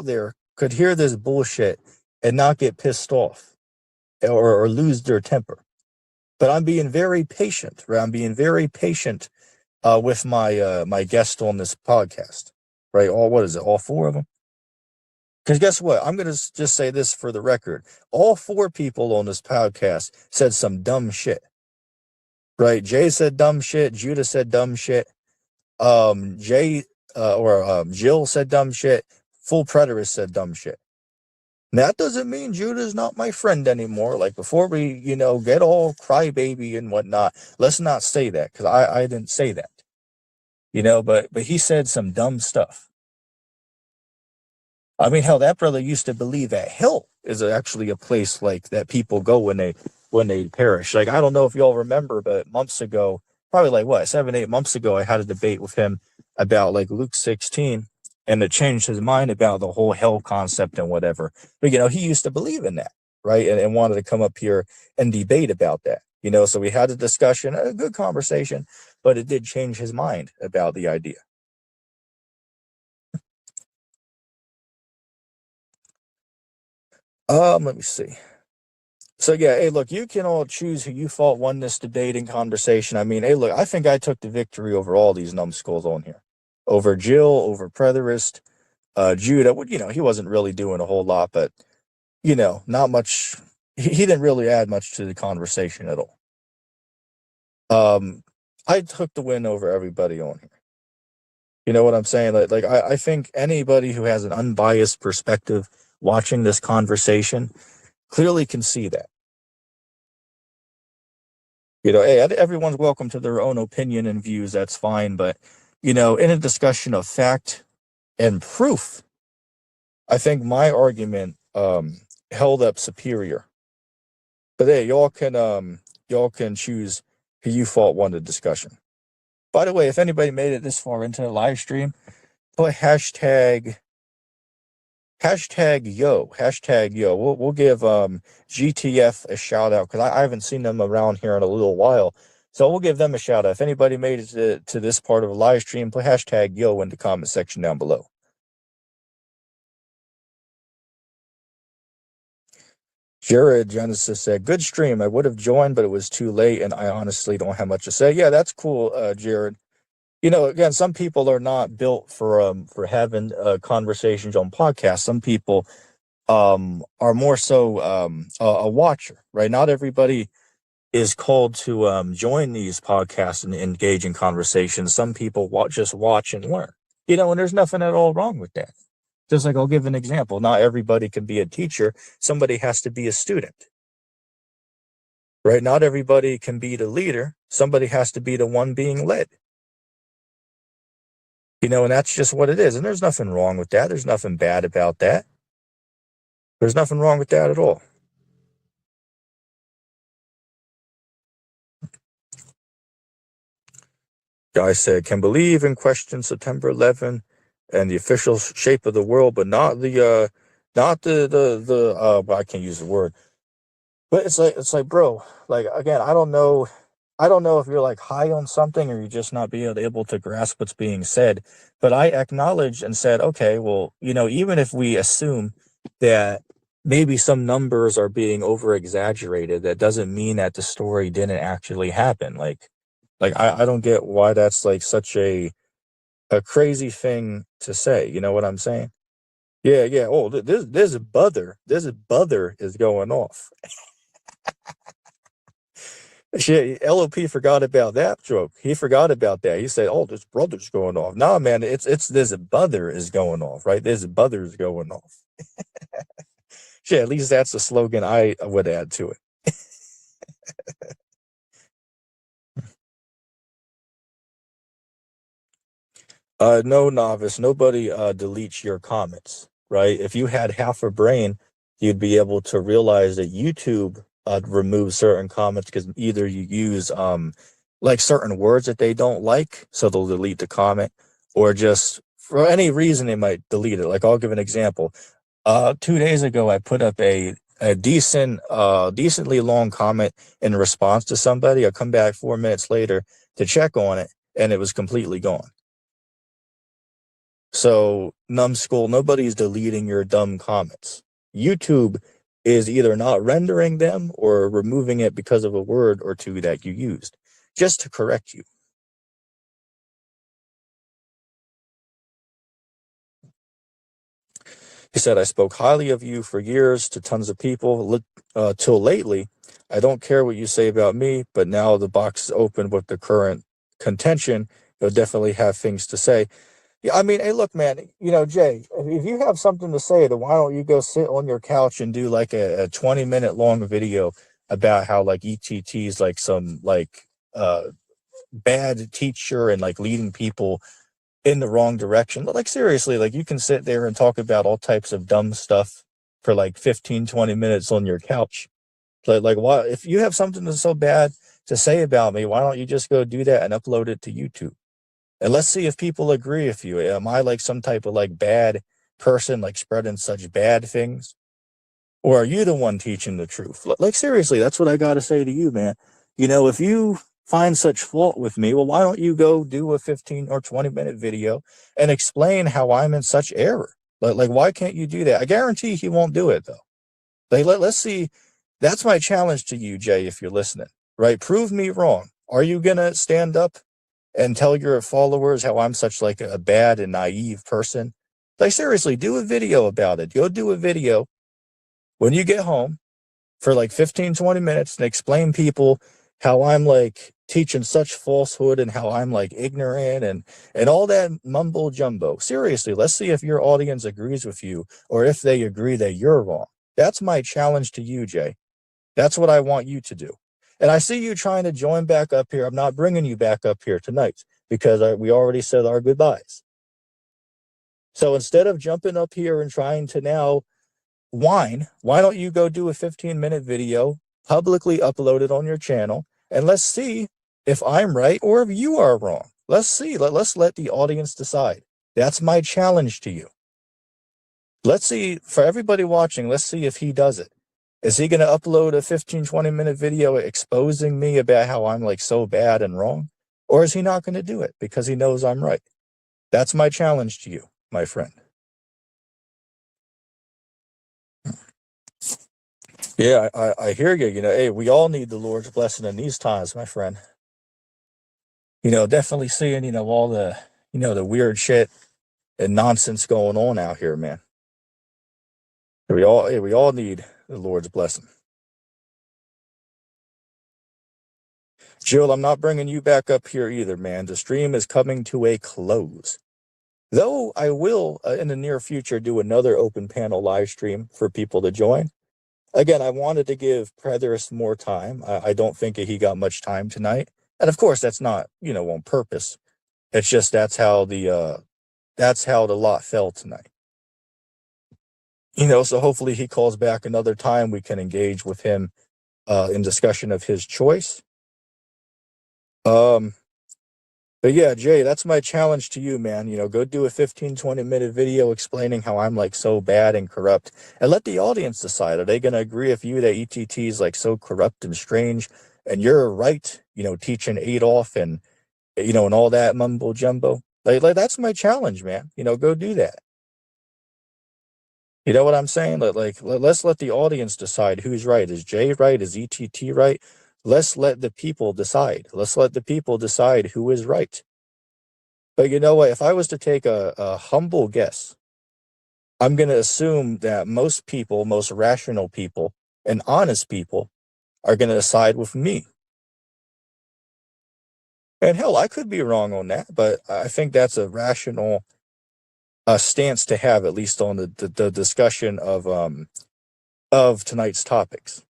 there could hear this bullshit and not get pissed off or lose their temper? But I'm being very patient, right? I'm being very patient with my guest on this podcast, right? All 4 of them? Because guess what? I'm going to just say this for the record. All 4 people on this podcast said some dumb shit, right? Jay said dumb shit. Judah said dumb shit. Jill said dumb shit. Full Preterist said dumb shit. Now, that doesn't mean Judah's not my friend anymore. Like, before we, get all crybaby and whatnot, let's not say that, because I didn't say that, but he said some dumb stuff. I mean, hell, that brother used to believe that hell is actually a place like that people go when they perish. Like, I don't know if y'all remember, but months ago, probably like 7-8 months ago, I had a debate with him about like Luke 16, and it changed his mind about the whole hell concept and whatever. But he used to believe in that, right? And wanted to come up here and debate about that. So we had a discussion, a good conversation, but it did change his mind about the idea. Let me see. So yeah, hey, look, you can all choose who you fought, won this debate and conversation. I mean, hey, look, I think I took the victory over all these numbskulls on here, over Jill, over Preterist, Judah. He wasn't really doing a whole lot, but not much. He didn't really add much to the conversation at all. I took the win over everybody on here. You know what I'm saying? I think anybody who has an unbiased perspective watching this conversation clearly can see that. Hey, everyone's welcome to their own opinion and views. That's fine. But, in a discussion of fact and proof, I think my argument held up superior. But hey, y'all can choose who you fought won the discussion. By the way, if anybody made it this far into the live stream, put hashtag yo. We'll give GTF a shout out because I haven't seen them around here in a little while. So we'll give them a shout out. If anybody made it to this part of the live stream, put hashtag yo in the comment section down below. Jared Genesis said, good stream. I would have joined, but it was too late, and I honestly don't have much to say. Yeah, that's cool, Jared. Again, some people are not built for having conversations on podcasts. Some people are more so a watcher, right? Not everybody is called to join these podcasts and engage in conversations. Some people just watch and learn, and there's nothing at all wrong with that. Just like I'll give an example. Not everybody can be a teacher. Somebody has to be a student, right? Not everybody can be the leader. Somebody has to be the one being led. And that's just what it is. And there's nothing wrong with that. There's nothing bad about that. There's nothing wrong with that at all. Guy said, can believe and question September 11 and the official shape of the world, but not the I can't use the word. But it's like, bro, again, I don't know if you're high on something or you're just not being able to grasp what's being said. But I acknowledged and said, okay, well, even if we assume that maybe some numbers are being over exaggerated, that doesn't mean that the story didn't actually happen. I don't get why that's such a crazy thing to say. You know what I'm saying? Yeah. Oh, there's a bother is going off. Shit, LOP forgot about that joke. He forgot about that. He said, "Oh, this brother's going off." Nah, man, it's there's a bother is going off, right? There's a bother is going off. Shit, at least that's a slogan I would add to it. No, novice, nobody deletes your comments, right? If you had half a brain, you'd be able to realize that YouTube removes certain comments because either you use certain words that they don't like, so they'll delete the comment, or just for any reason they might delete it. I'll give an example. 2 days ago, I put up a decently long comment in response to somebody. I come back 4 minutes later to check on it, and it was completely gone. So, numbskull, nobody's deleting your dumb comments. YouTube is either not rendering them or removing it because of a word or two that you used, just to correct you. He said, I spoke highly of you for years to tons of people, till lately. I don't care what you say about me, but now the box is open with the current contention. You'll definitely have things to say. Yeah, I mean, hey, look, man, Jay, if you have something to say, then why don't you go sit on your couch and do a 20-minute long video about how ETT is some bad teacher and leading people in the wrong direction. But seriously, you can sit there and talk about all types of dumb stuff for 15-20 minutes on your couch. Why, if you have something that's so bad to say about me, why don't you just go do that and upload it to YouTube? And let's see if people agree with you. Am I some type of bad person, spreading such bad things? Or are you the one teaching the truth? Seriously, that's what I got to say to you, man. if you find such fault with me, well, why don't you go do a 15 or 20-minute video and explain how I'm in such error? Like, why can't you do that? I guarantee he won't do it, though. Let's see. That's my challenge to you, Jay, if you're listening, right? Prove me wrong. Are you going to stand up and tell your followers how I'm such like a bad and naive person? Like, seriously, do a video about it. Go do a video when you get home for like 15, 20 minutes and explain people how I'm like teaching such falsehood and how I'm like ignorant and all that mumbo jumbo. Seriously, let's see if your audience agrees with you or if they agree that you're wrong. That's my challenge to you, Jay. That's what I want you to do. And I see you trying to join back up here. I'm not bringing you back up here tonight because we already said our goodbyes. So instead of jumping up here and trying to now whine, why don't you go do a 15-minute video, publicly upload it on your channel, and let's see if I'm right or if you are wrong. Let's see. Let's let the audience decide. That's my challenge to you. Let's see, for everybody watching, let's see if he does it. Is he going to upload a 15, 20-minute video exposing me about how I'm like so bad and wrong? Or is he not going to do it because he knows I'm right? That's my challenge to you, my friend. Yeah, I hear you. Hey, we all need the Lord's blessing in these times, my friend. Definitely seeing, all the, the weird shit and nonsense going on out here, man. We all need the Lord's blessing. Jill, I'm not bringing you back up here either, man. The stream is coming to a close. Though I will, in the near future, do another open panel live stream for people to join. Again, I wanted to give Pretheris more time. I don't think he got much time tonight. And of course, that's not, on purpose. It's just that's how the lot fell tonight. So hopefully he calls back another time. We can engage with him in discussion of his choice. But yeah, Jay, that's my challenge to you, man. Go do a 15, 20-minute video explaining how I'm like so bad and corrupt and let the audience decide. Are they going to agree with you that ETT is like so corrupt and strange and you're right, teaching Adolf and, and all that mumbo jumbo? Like that's my challenge, man. Go do that. You know what I'm saying? Let's let the audience decide who's right. Is Jay right? Is ETT right? Let's let the people decide. Let's let the people decide who is right. But you know what? If I was to take a humble guess, I'm going to assume that most people, most rational people, and honest people are going to side with me. And hell, I could be wrong on that, but I think that's a rational stance to have, at least on the discussion of tonight's topics.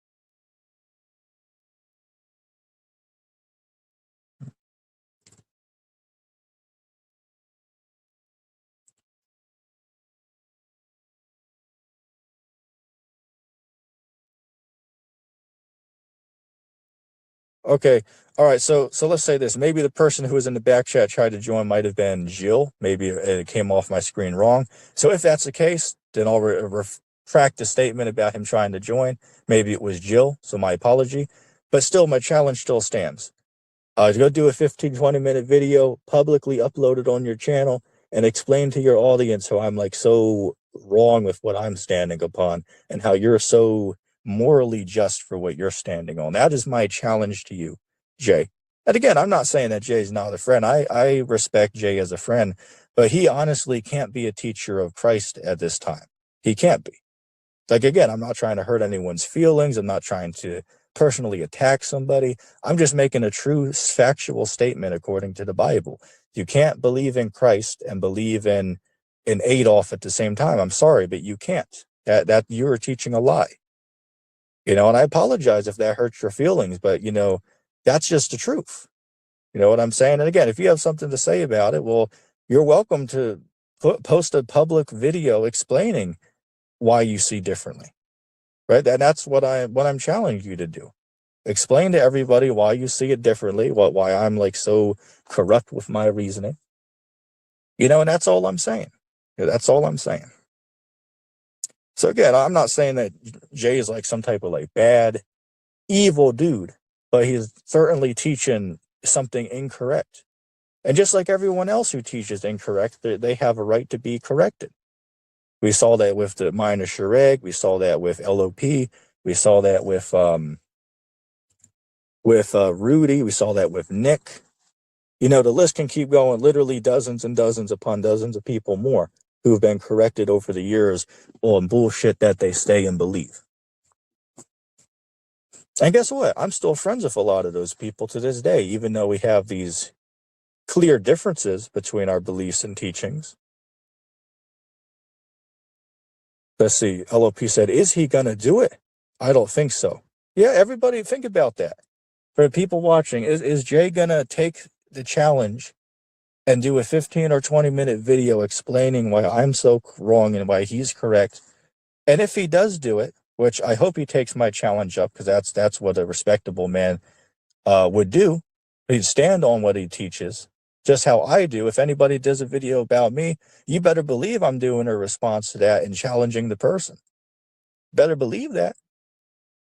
Okay. All right. So let's say this. Maybe the person who was in the back chat tried to join might have been Jill. Maybe it came off my screen wrong. So if that's the case, then I'll retract the statement about him trying to join. Maybe it was Jill. So my apology. But still, my challenge still stands. Go do a 15, 20-minute video, publicly upload it on your channel, and explain to your audience how I'm like so wrong with what I'm standing upon and how you're so morally just for what you're standing on. That is my challenge to you, Jay. And again, I'm not saying that Jay's not a friend. I respect Jay as a friend, but he honestly can't be a teacher of Christ at this time. He can't be. Like, again, I'm not trying to hurt anyone's feelings. I'm not trying to personally attack somebody. I'm just making a true factual statement according to the Bible. You can't believe in Christ and believe in Adolf at the same time. I'm sorry, but you can't. That you are teaching a lie. And I apologize if that hurts your feelings, but that's just the truth. You know what I'm saying? And again, if you have something to say about it, well, you're welcome to post a public video explaining why you see differently. Right? And that's what I'm challenging you to do. Explain to everybody why you see it differently, why I'm like so corrupt with my reasoning. And that's all I'm saying. That's all I'm saying. So again, I'm not saying that Jay is like some type of like bad, evil dude, but he's certainly teaching something incorrect. And just like everyone else who teaches incorrect, they have a right to be corrected. We saw that with the minor Shireg. We saw that with LOP. We saw that with Rudy. We saw that with Nick. You know, the list can keep going. Literally dozens and dozens upon dozens of people more who have been corrected over the years on bullshit that they stay and believe. And guess what? I'm still friends with a lot of those people to this day, even though we have these clear differences between our beliefs and teachings. Let's see. LOP said, is he going to do it? I don't think so. Yeah, everybody think about that. For the people watching, is Jay going to take the challenge and do a 15 or 20-minute video explaining why I'm so wrong and why he's correct? And if he does do it, which I hope he takes my challenge up, because that's what a respectable man would do. He'd stand on what he teaches, just how I do. If anybody does a video about me, you better believe I'm doing a response to that and challenging the person. Better believe that.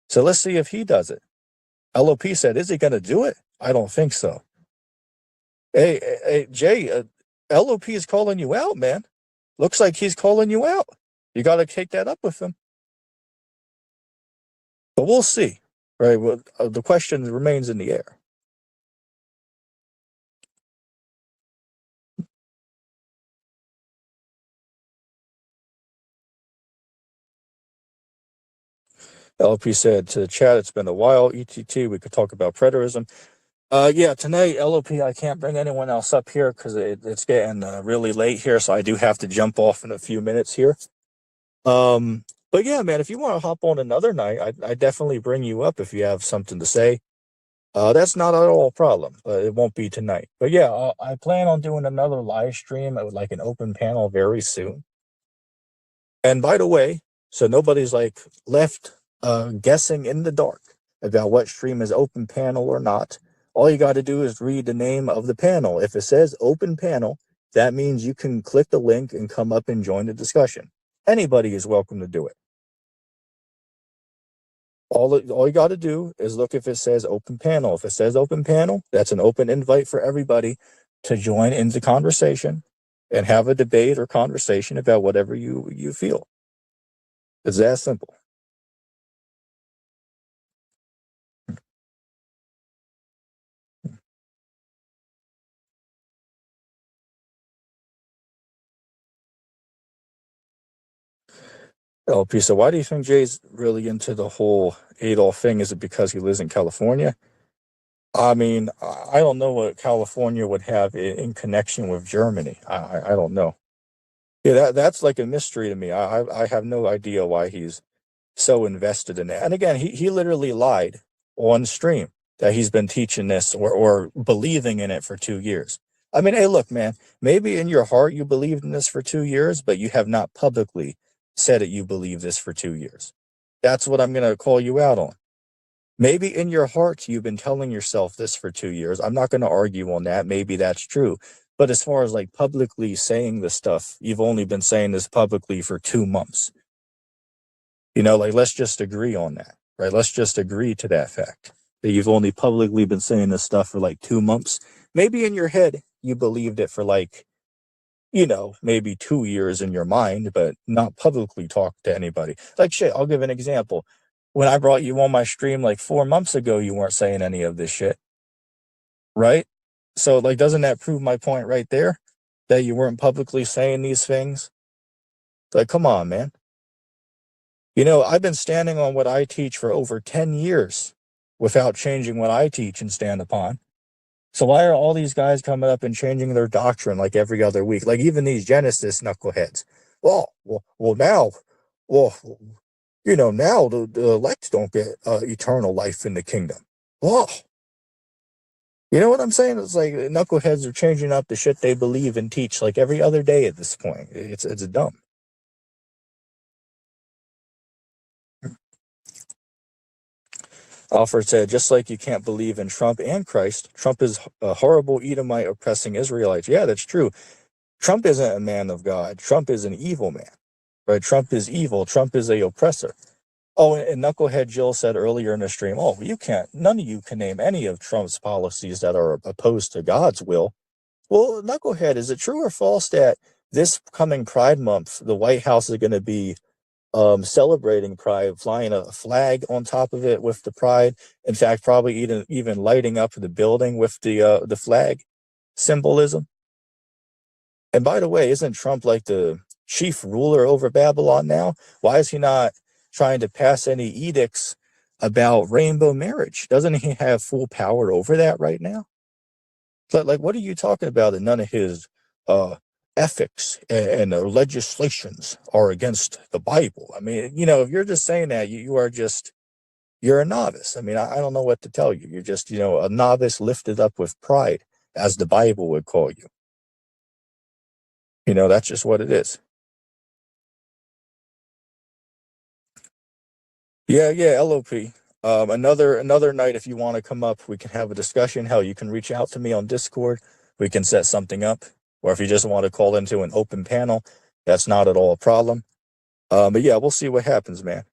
So let's see if he does it. LOP said, is he going to do it? I don't think so. Hey, Jay, LOP is calling you out, man. Looks like he's calling you out. You got to take that up with him. But we'll see, right? Well, the question remains in the air. LP said to the chat, it's been a while. ETT, we could talk about preterism. Yeah, tonight, LOP, I can't bring anyone else up here because it's getting really late here, so I do have to jump off in a few minutes here. But yeah, man, if you want to hop on another night, I definitely bring you up if you have something to say. That's not at all a problem. It won't be tonight. But yeah, I plan on doing another live stream with like an open panel very soon. And by the way, so nobody's like left guessing in the dark about what stream is open panel or not. All you got to do is read the name of the panel. If it says open panel, that means you can click the link and come up and join the discussion. Anybody is welcome to do it. All you got to do is look if it says open panel. If it says open panel, that's an open invite for everybody to join in the conversation and have a debate or conversation about whatever you feel. It's that simple. LP, so why do you think Jay's really into the whole Adolf thing? Is it because he lives in California? I mean, I don't know what California would have in connection with Germany. I don't know. Yeah, that's like a mystery to me. I have no idea why he's so invested in that. And again, he literally lied on stream that he's been teaching this or believing in it for 2 years. I mean, hey, look, man, maybe in your heart you believed in this for 2 years, but you have not publicly said that you believe this for 2 years. That's what I'm going to call you out on. Maybe in your heart you've been telling yourself this for 2 years. I'm not going to argue on that. Maybe that's true. But as far as like publicly saying this stuff, you've only been saying this publicly for 2 months. You know, like, let's just agree on that, right? Let's just agree to that fact that you've only publicly been saying this stuff for like 2 months. Maybe in your head, you believed it for like, you know, maybe 2 years in your mind, but not publicly talk to anybody. Like, shit, I'll give an example. When I brought you on my stream like 4 months ago, you weren't saying any of this shit, right? So, like, doesn't that prove my point right there? That you weren't publicly saying these things? Like, come on, man. You know, I've been standing on what I teach for over 10 years without changing what I teach and stand upon. So why are all these guys coming up and changing their doctrine like every other week? Like even these Genesis knuckleheads. Well, now, you know, now the elect don't get eternal life in the kingdom. Well, you know what I'm saying? It's like knuckleheads are changing up the shit they believe and teach like every other day at this point. It's dumb. Alfred said, just like you can't believe in Trump and Christ, Trump is a horrible Edomite oppressing Israelites. Yeah, that's true. Trump isn't a man of God. Trump is an evil man, right? Trump is evil. Trump is a oppressor. Oh, and Knucklehead Jill said earlier in the stream, oh, none of you can name any of Trump's policies that are opposed to God's will. Well, Knucklehead, is it true or false that this coming Pride Month, the White House is going to be celebrating Pride, flying a flag on top of it with the Pride? In fact, probably even lighting up the building with the flag symbolism. And by the way, isn't Trump like the chief ruler over Babylon now? Why is he not trying to pass any edicts about rainbow marriage? Doesn't he have full power over that right now? But like, what are you talking about that none of his uh, ethics and legislations are against the Bible? I mean, if you're just saying that, you're a novice. I mean, I don't know what to tell you. You're just, a novice lifted up with pride, as the Bible would call you. That's just what it is. Yeah, LOP. Another night, if you want to come up, we can have a discussion. Hell, you can reach out to me on Discord. We can set something up. Or if you just want to call into an open panel, that's not at all a problem. But yeah, we'll see what happens, man.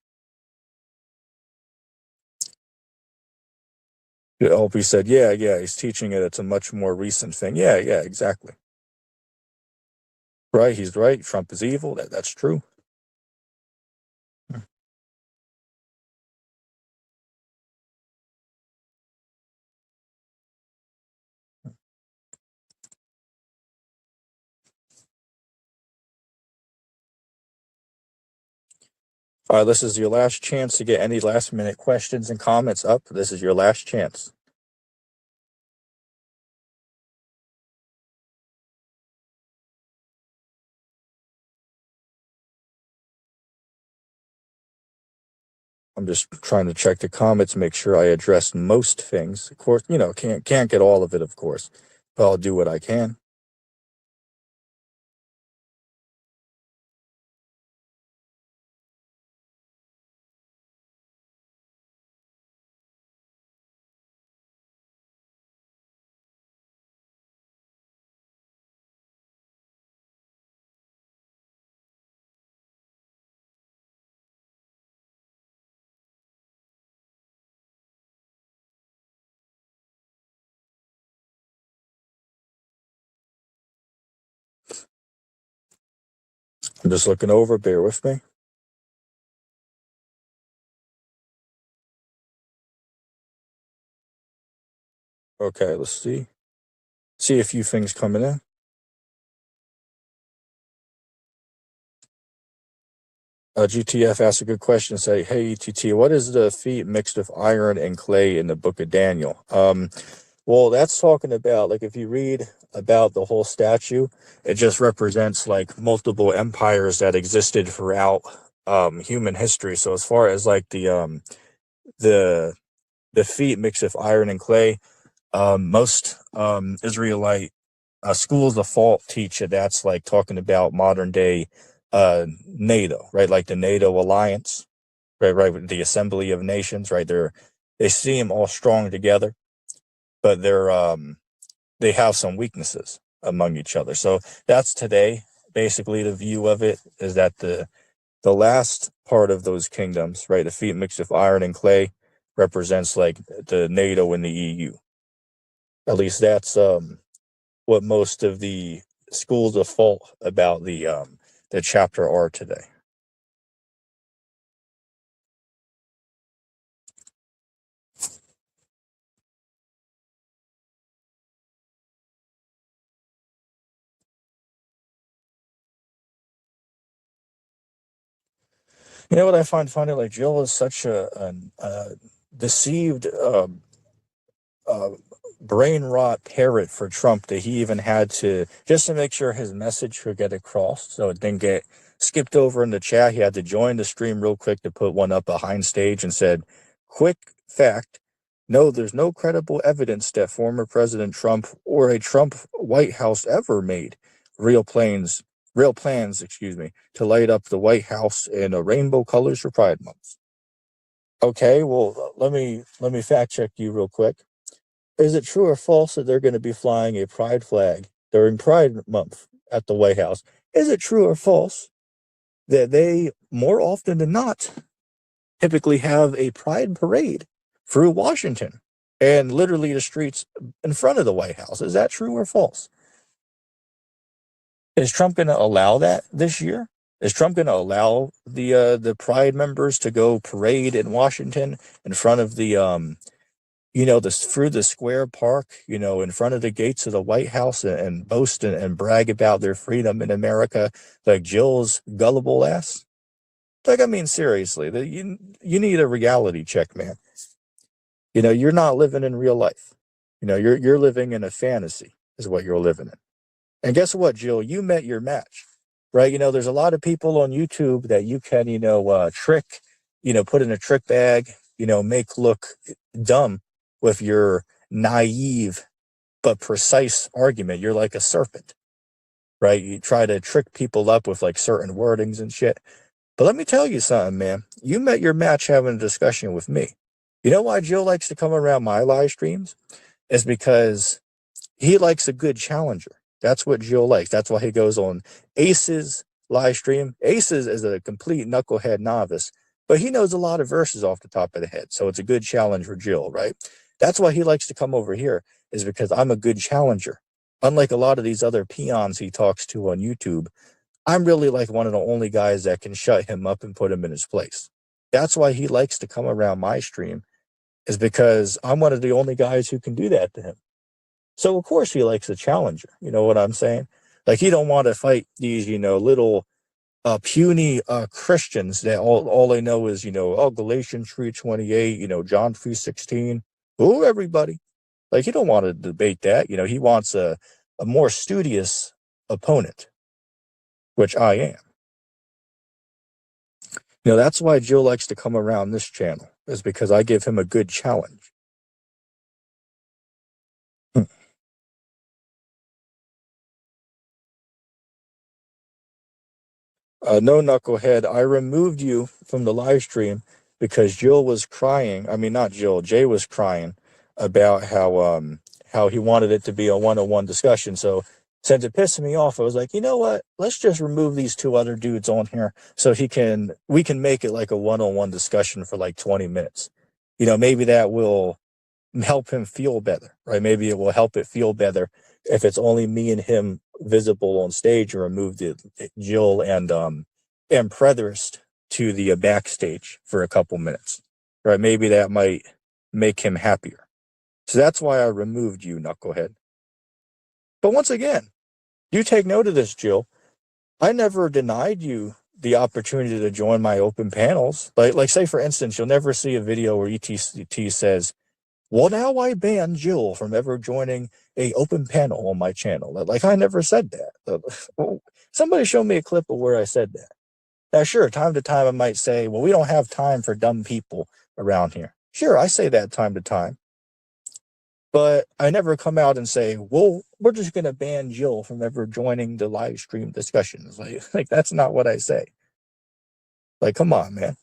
LP said, yeah, he's teaching it. It's a much more recent thing. Yeah, exactly. Right, he's right. Trump is evil. That's true. All right, this is your last chance to get any last minute questions and comments up. This is your last chance. I'm just trying to check the comments, make sure I address most things. Of course, can't get all of it, of course, but I'll do what I can. I'm just looking over, bear with me. Okay, let's see. See a few things coming in. GTF asked a good question. Say, hey, ETT, what is the feat mixed with iron and clay in the book of Daniel? Well, that's talking about, like, if you read about the whole statue, it just represents like multiple empires that existed throughout human history. So as far as like the feat mixed with iron and clay, most Israelite schools of thought teach that that's like talking about modern day NATO, right? Like the NATO alliance, right, with the Assembly of Nations, right? They seem all strong together, but they have some weaknesses among each other. So that's today basically the view of it, is that the last part of those kingdoms, right, the feat mixed with iron and clay, represents like the NATO and the EU. At least that's what most of the schools of thought about the chapter are today. You know what I find funny? Like, Jill is such a deceived, brain rot parrot for Trump that he even had to, just to make sure his message could get across, so it didn't get skipped over in the chat. He had to join the stream real quick to put one up behind stage and said, "Quick fact: no, there's no credible evidence that former President Trump or a Trump White House ever made real plans, to light up the White House in a rainbow colors for Pride Month." Okay, well, let me fact check you real quick. Is it true or false that they're going to be flying a pride flag during Pride Month at the White House? Is it true or false that they, more often than not, typically have a pride parade through Washington and literally the streets in front of the White House. Is that true or false? Is Trump going to allow that this year? Is Trump going to allow the Pride members to go parade in Washington in front of the through the square park, in front of the gates of the White House and boast and brag about their freedom in America, like Jill's gullible ass? Like, I mean, seriously, you need a reality check, man. You're not living in real life. You're living in a fantasy is what you're living in. And guess what, Jill? You met your match, right? There's a lot of people on YouTube that you can, trick, put in a trick bag, make look dumb with your naive but precise argument. You're like a serpent, right? You try to trick people up with like certain wordings and shit. But let me tell you something, man. You met your match having a discussion with me. You know why Jill likes to come around my live streams? Is because he likes a good challenger. That's what Jill likes. That's why he goes on Ace's live stream. Ace's is a complete knucklehead novice, but he knows a lot of verses off the top of the head. So it's a good challenge for Jill, right? That's why he likes to come over here, is because I'm a good challenger. Unlike a lot of these other peons he talks to on YouTube, I'm really like one of the only guys that can shut him up and put him in his place. That's why he likes to come around my stream, is because I'm one of the only guys who can do that to him. So of course he likes a challenger. You know what I'm saying? Like, he don't want to fight these, little puny Christians that all they know is, Galatians 3:28, John 3:16. Ooh, everybody. Like, he don't want to debate that. He wants a more studious opponent, which I am. That's why Jill likes to come around this channel, is because I give him a good challenge. No, knucklehead, I removed you from the live stream because Jill was crying. I mean, not Jill, Jay was crying about how he wanted it to be a one-on-one discussion. So since it pissed me off, I was like, you know what? Let's just remove these two other dudes on here so we can make it like a one-on-one discussion for like 20 minutes. Maybe that will help him feel better, right? Maybe it will help it feel better if it's only me and him visible on stage, or remove Jill and Preterist to the backstage for a couple minutes, right? Maybe that might make him happier. So that's why I removed you, knucklehead. But once again, you take note of this, Jill. I never denied you the opportunity to join my open panels. Like say, for instance, you'll never see a video where ETT says, well, now I ban Jill from ever joining a open panel on my channel. Like, I never said that. Somebody show me a clip of where I said that. Now, sure, time to time I might say, well, we don't have time for dumb people around here. Sure, I say that time to time. But I never come out and say, well, we're just going to ban Jill from ever joining the live stream discussions. Like that's not what I say. Like, come on, man.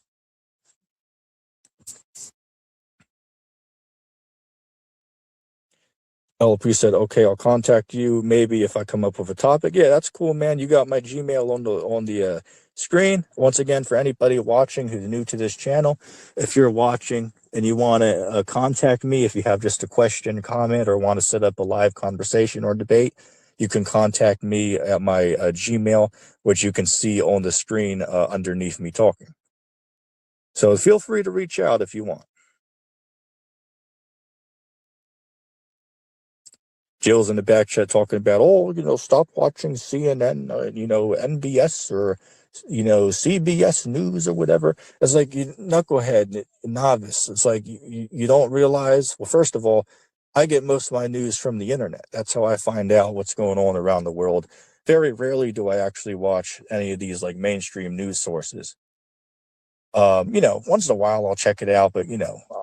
LP said, okay, I'll contact you maybe if I come up with a topic. Yeah, that's cool, man. You got my Gmail on the screen. Once again, for anybody watching who's new to this channel, if you're watching and you want to contact me, if you have just a question, comment, or want to set up a live conversation or debate, you can contact me at my Gmail, which you can see on the screen underneath me talking. So feel free to reach out if you want. Jill's in the back chat talking about, stop watching CNN, NBS or, CBS News or whatever. It's like, knucklehead, novice. It's like, you don't realize, well, first of all, I get most of my news from the internet. That's how I find out what's going on around the world. Very rarely do I actually watch any of these like mainstream news sources. Once in a while I'll check it out, but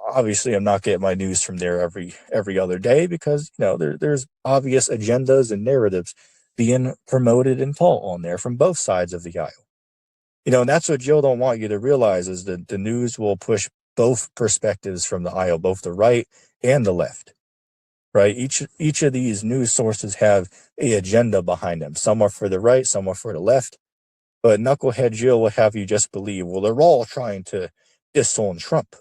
obviously I'm not getting my news from there every other day, because there's obvious agendas and narratives being promoted and taught on there from both sides of the aisle. And that's what Jill don't want you to realize, is that the news will push both perspectives from the aisle, both the right and the left. Right? Each of these news sources have a agenda behind them. Some are for the right, some are for the left. But knucklehead Jill will have you just believe, well, they're all trying to is on Trump.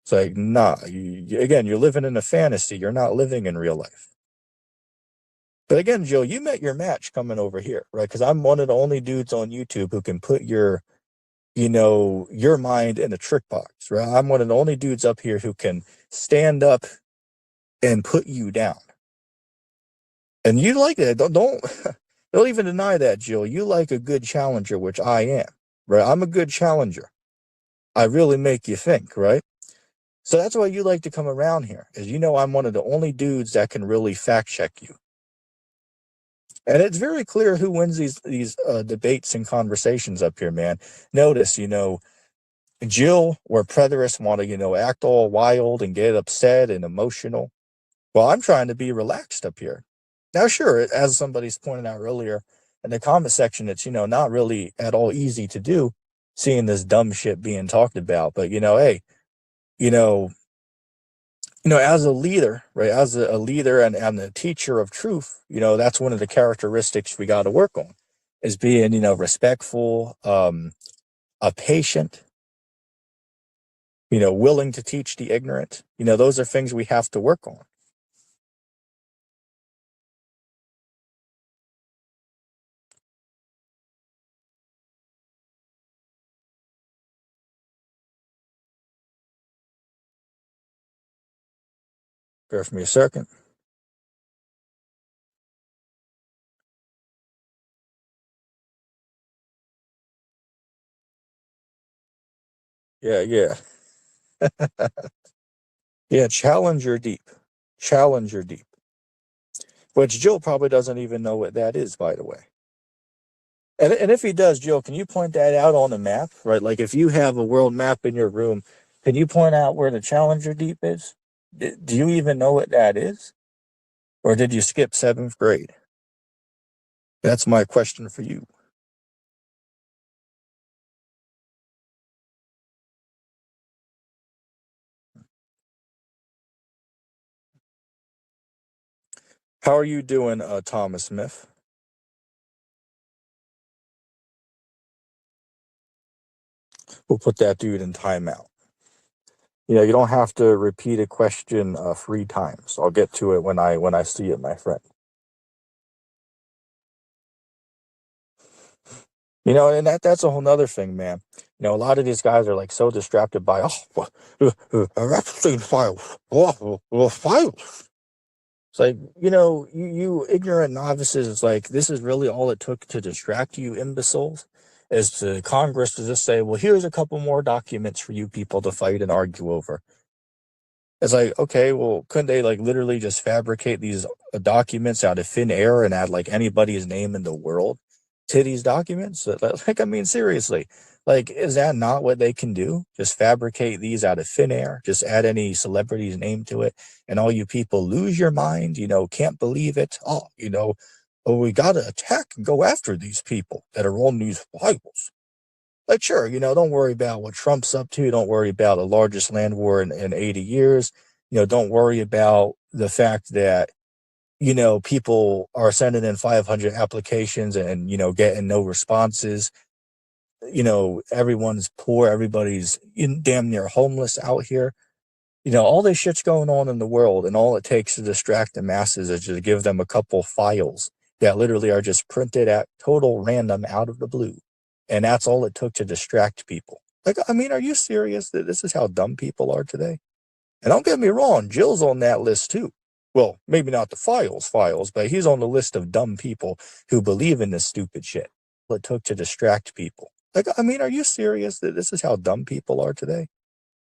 It's like, nah, again, you're living in a fantasy. You're not living in real life. But again, Joe, you met your match coming over here, right? Because I'm one of the only dudes on YouTube who can put your mind in a trick box, right? I'm one of the only dudes up here who can stand up and put you down. And you like that. Don't even deny that, Jill. You like a good challenger, which I am, right? I'm a good challenger. I really make you think, right? So that's why you like to come around here, is I'm one of the only dudes that can really fact check you. And it's very clear who wins these debates and conversations up here, man. Notice, Jill or Preterist want to, act all wild and get upset and emotional. Well, I'm trying to be relaxed up here. Now, sure, as somebody's pointed out earlier in the comment section, it's, not really at all easy to do seeing this dumb shit being talked about. But, hey, as a leader, right, as a leader and a teacher of truth, that's one of the characteristics we got to work on is being, respectful, a patient, willing to teach the ignorant. Those are things we have to work on. Bear with me a second. Yeah. Yeah, Challenger Deep. Challenger Deep. Which Jill probably doesn't even know what that is, by the way. And if he does, Jill, can you point that out on the map, right? Like if you have a world map in your room, can you point out where the Challenger Deep is? Do you even know what that is? Or did you skip 7th grade? That's my question for you. How are you doing, Thomas Smith? We'll put that dude in timeout. You don't have to repeat a question 3 times. I'll get to it when I see it, my friend. And that's a whole nother thing, man. A lot of these guys are like so distracted by Epstein files, files. It's like, you ignorant novices, it's like, this is really all it took to distract you imbeciles, is to Congress to just say, well, here's a couple more documents for you people to fight and argue over. It's like, okay, well, couldn't they like literally just fabricate these documents out of thin air and add like anybody's name in the world to these documents? Like, I mean, seriously, like, is that not what they can do? Just fabricate these out of thin air, just add any celebrity's name to it, and all you people lose your mind, can't believe it. Oh, we got to attack and go after these people that are on these files. Like, sure, don't worry about what Trump's up to. Don't worry about the largest land war in 80 years. Don't worry about the fact that, people are sending in 500 applications and, getting no responses. Everyone's poor. Everybody's damn near homeless out here. All this shit's going on in the world, and all it takes to distract the masses is to give them a couple files that literally are just printed at total random out of the blue. And that's all it took to distract people. Like, I mean, are you serious that this is how dumb people are today? And don't get me wrong, Jill's on that list too. Well, maybe not the files, but he's on the list of dumb people who believe in this stupid shit. It took to distract people. Like, I mean, are you serious that this is how dumb people are today?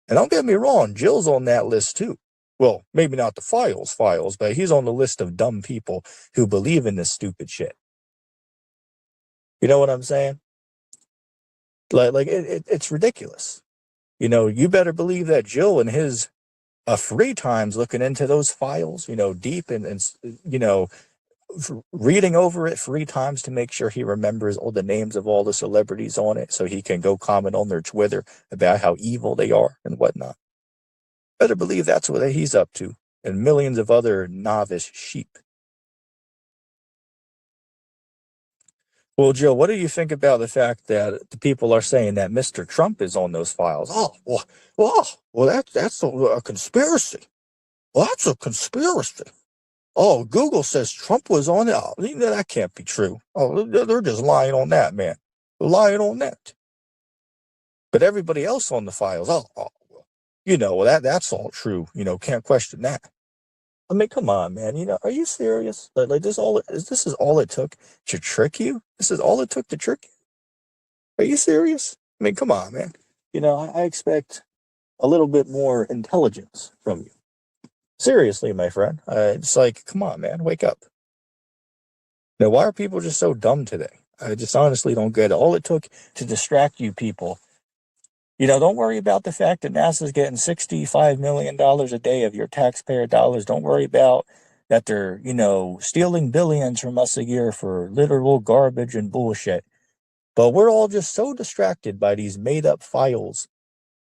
And don't get me wrong, Jill's on that list too. Well, maybe not the files, but he's on the list of dumb people who believe in this stupid shit. You know what I'm saying? Like it's ridiculous. You better believe that Jill and his free times looking into those files, deep and reading over it 3 times to make sure he remembers all the names of all the celebrities on it so he can go comment on their Twitter about how evil they are and whatnot. Better believe that's what he's up to, and millions of other novice sheep. Well, Joe, what do you think about the fact that the people are saying that Mr. Trump is on those files? Well, that's a conspiracy. Well, that's a conspiracy. Oh, Google says Trump was on it. Oh, that can't be true. Oh, they're just lying on that, man. They're lying on that. But everybody else on the files, that's all true. Can't question that. I mean, come on, man. Are you serious? Like this is all it took to trick you? This is all it took to trick you? Are you serious? I mean, come on, man. I expect a little bit more intelligence from you. Seriously, my friend. It's like, come on, man, wake up. Now, why are people just so dumb today? I just honestly don't get it. All it took to distract you people. Don't worry about the fact that NASA's getting $65 million a day of your taxpayer dollars. Don't worry about that they're, stealing billions from us a year for literal garbage and bullshit. But we're all just so distracted by these made up files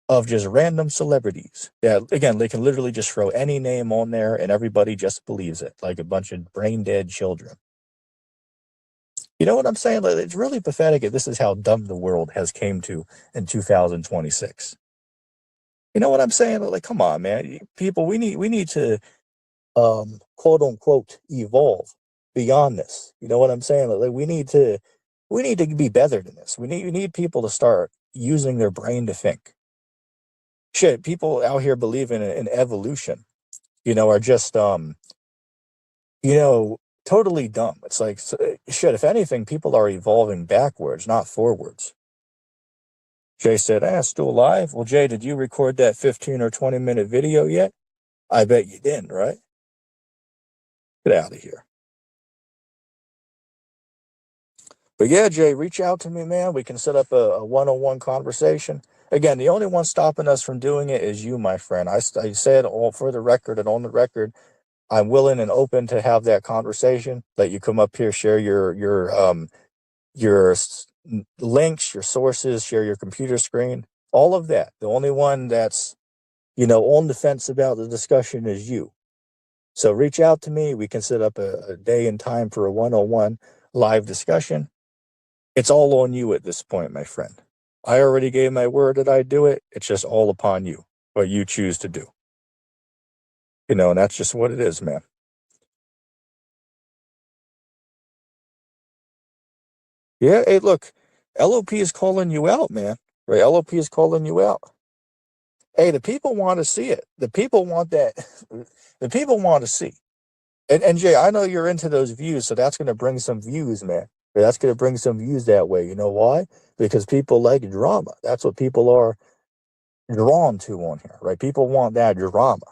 of just random celebrities. Yeah, again, they can literally just throw any name on there and everybody just believes it, like a bunch of brain dead children. You know what I'm saying? Like, it's really pathetic if this is how dumb the world has came to in 2026. You know what I'm saying? Like, come on, man. People, we need to quote unquote evolve beyond this. You know what I'm saying? Like, we need to be better than this. We need people to start using their brain to think. Shit, people out here believing in evolution, are just totally dumb. It's like, shit, if anything, people are evolving backwards, not forwards. Jay said, still alive? Well, Jay, did you record that 15 or 20-minute video yet? I bet you didn't, right? Get out of here. But yeah, Jay, reach out to me, man. We can set up a one-on-one conversation. Again, the only one stopping us from doing it is you, my friend. I said all for the record and on the record, I'm willing and open to have that conversation. Let you come up here, share your links, your sources, share your computer screen, all of that. The only one that's, on the fence about the discussion is you. So reach out to me. We can set up a day and time for a one-on-one live discussion. It's all on you at this point, my friend. I already gave my word that I'd do it. It's just all upon you, what you choose to do. And that's just what it is, man. Yeah, hey, look, LOP is calling you out, man. Right? LOP is calling you out. Hey, the people want to see it. The people want that. The people want to see. And Jay, I know you're into those views, so that's going to bring some views, man. That's going to bring some views that way. You know why? Because people like drama. That's what people are drawn to on here, right? People want that drama.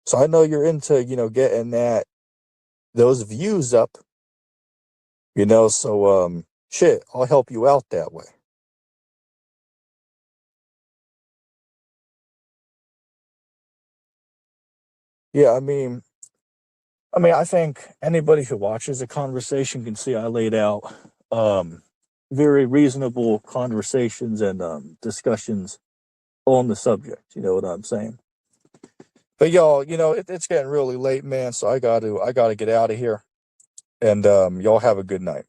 So I know you're into, getting those views up, so shit, I'll help you out that way. Yeah, I think anybody who watches the conversation can see I laid out very reasonable conversations and discussions on the subject. You know what I'm saying? But y'all, it's getting really late, man. So I got to get out of here. And y'all have a good night.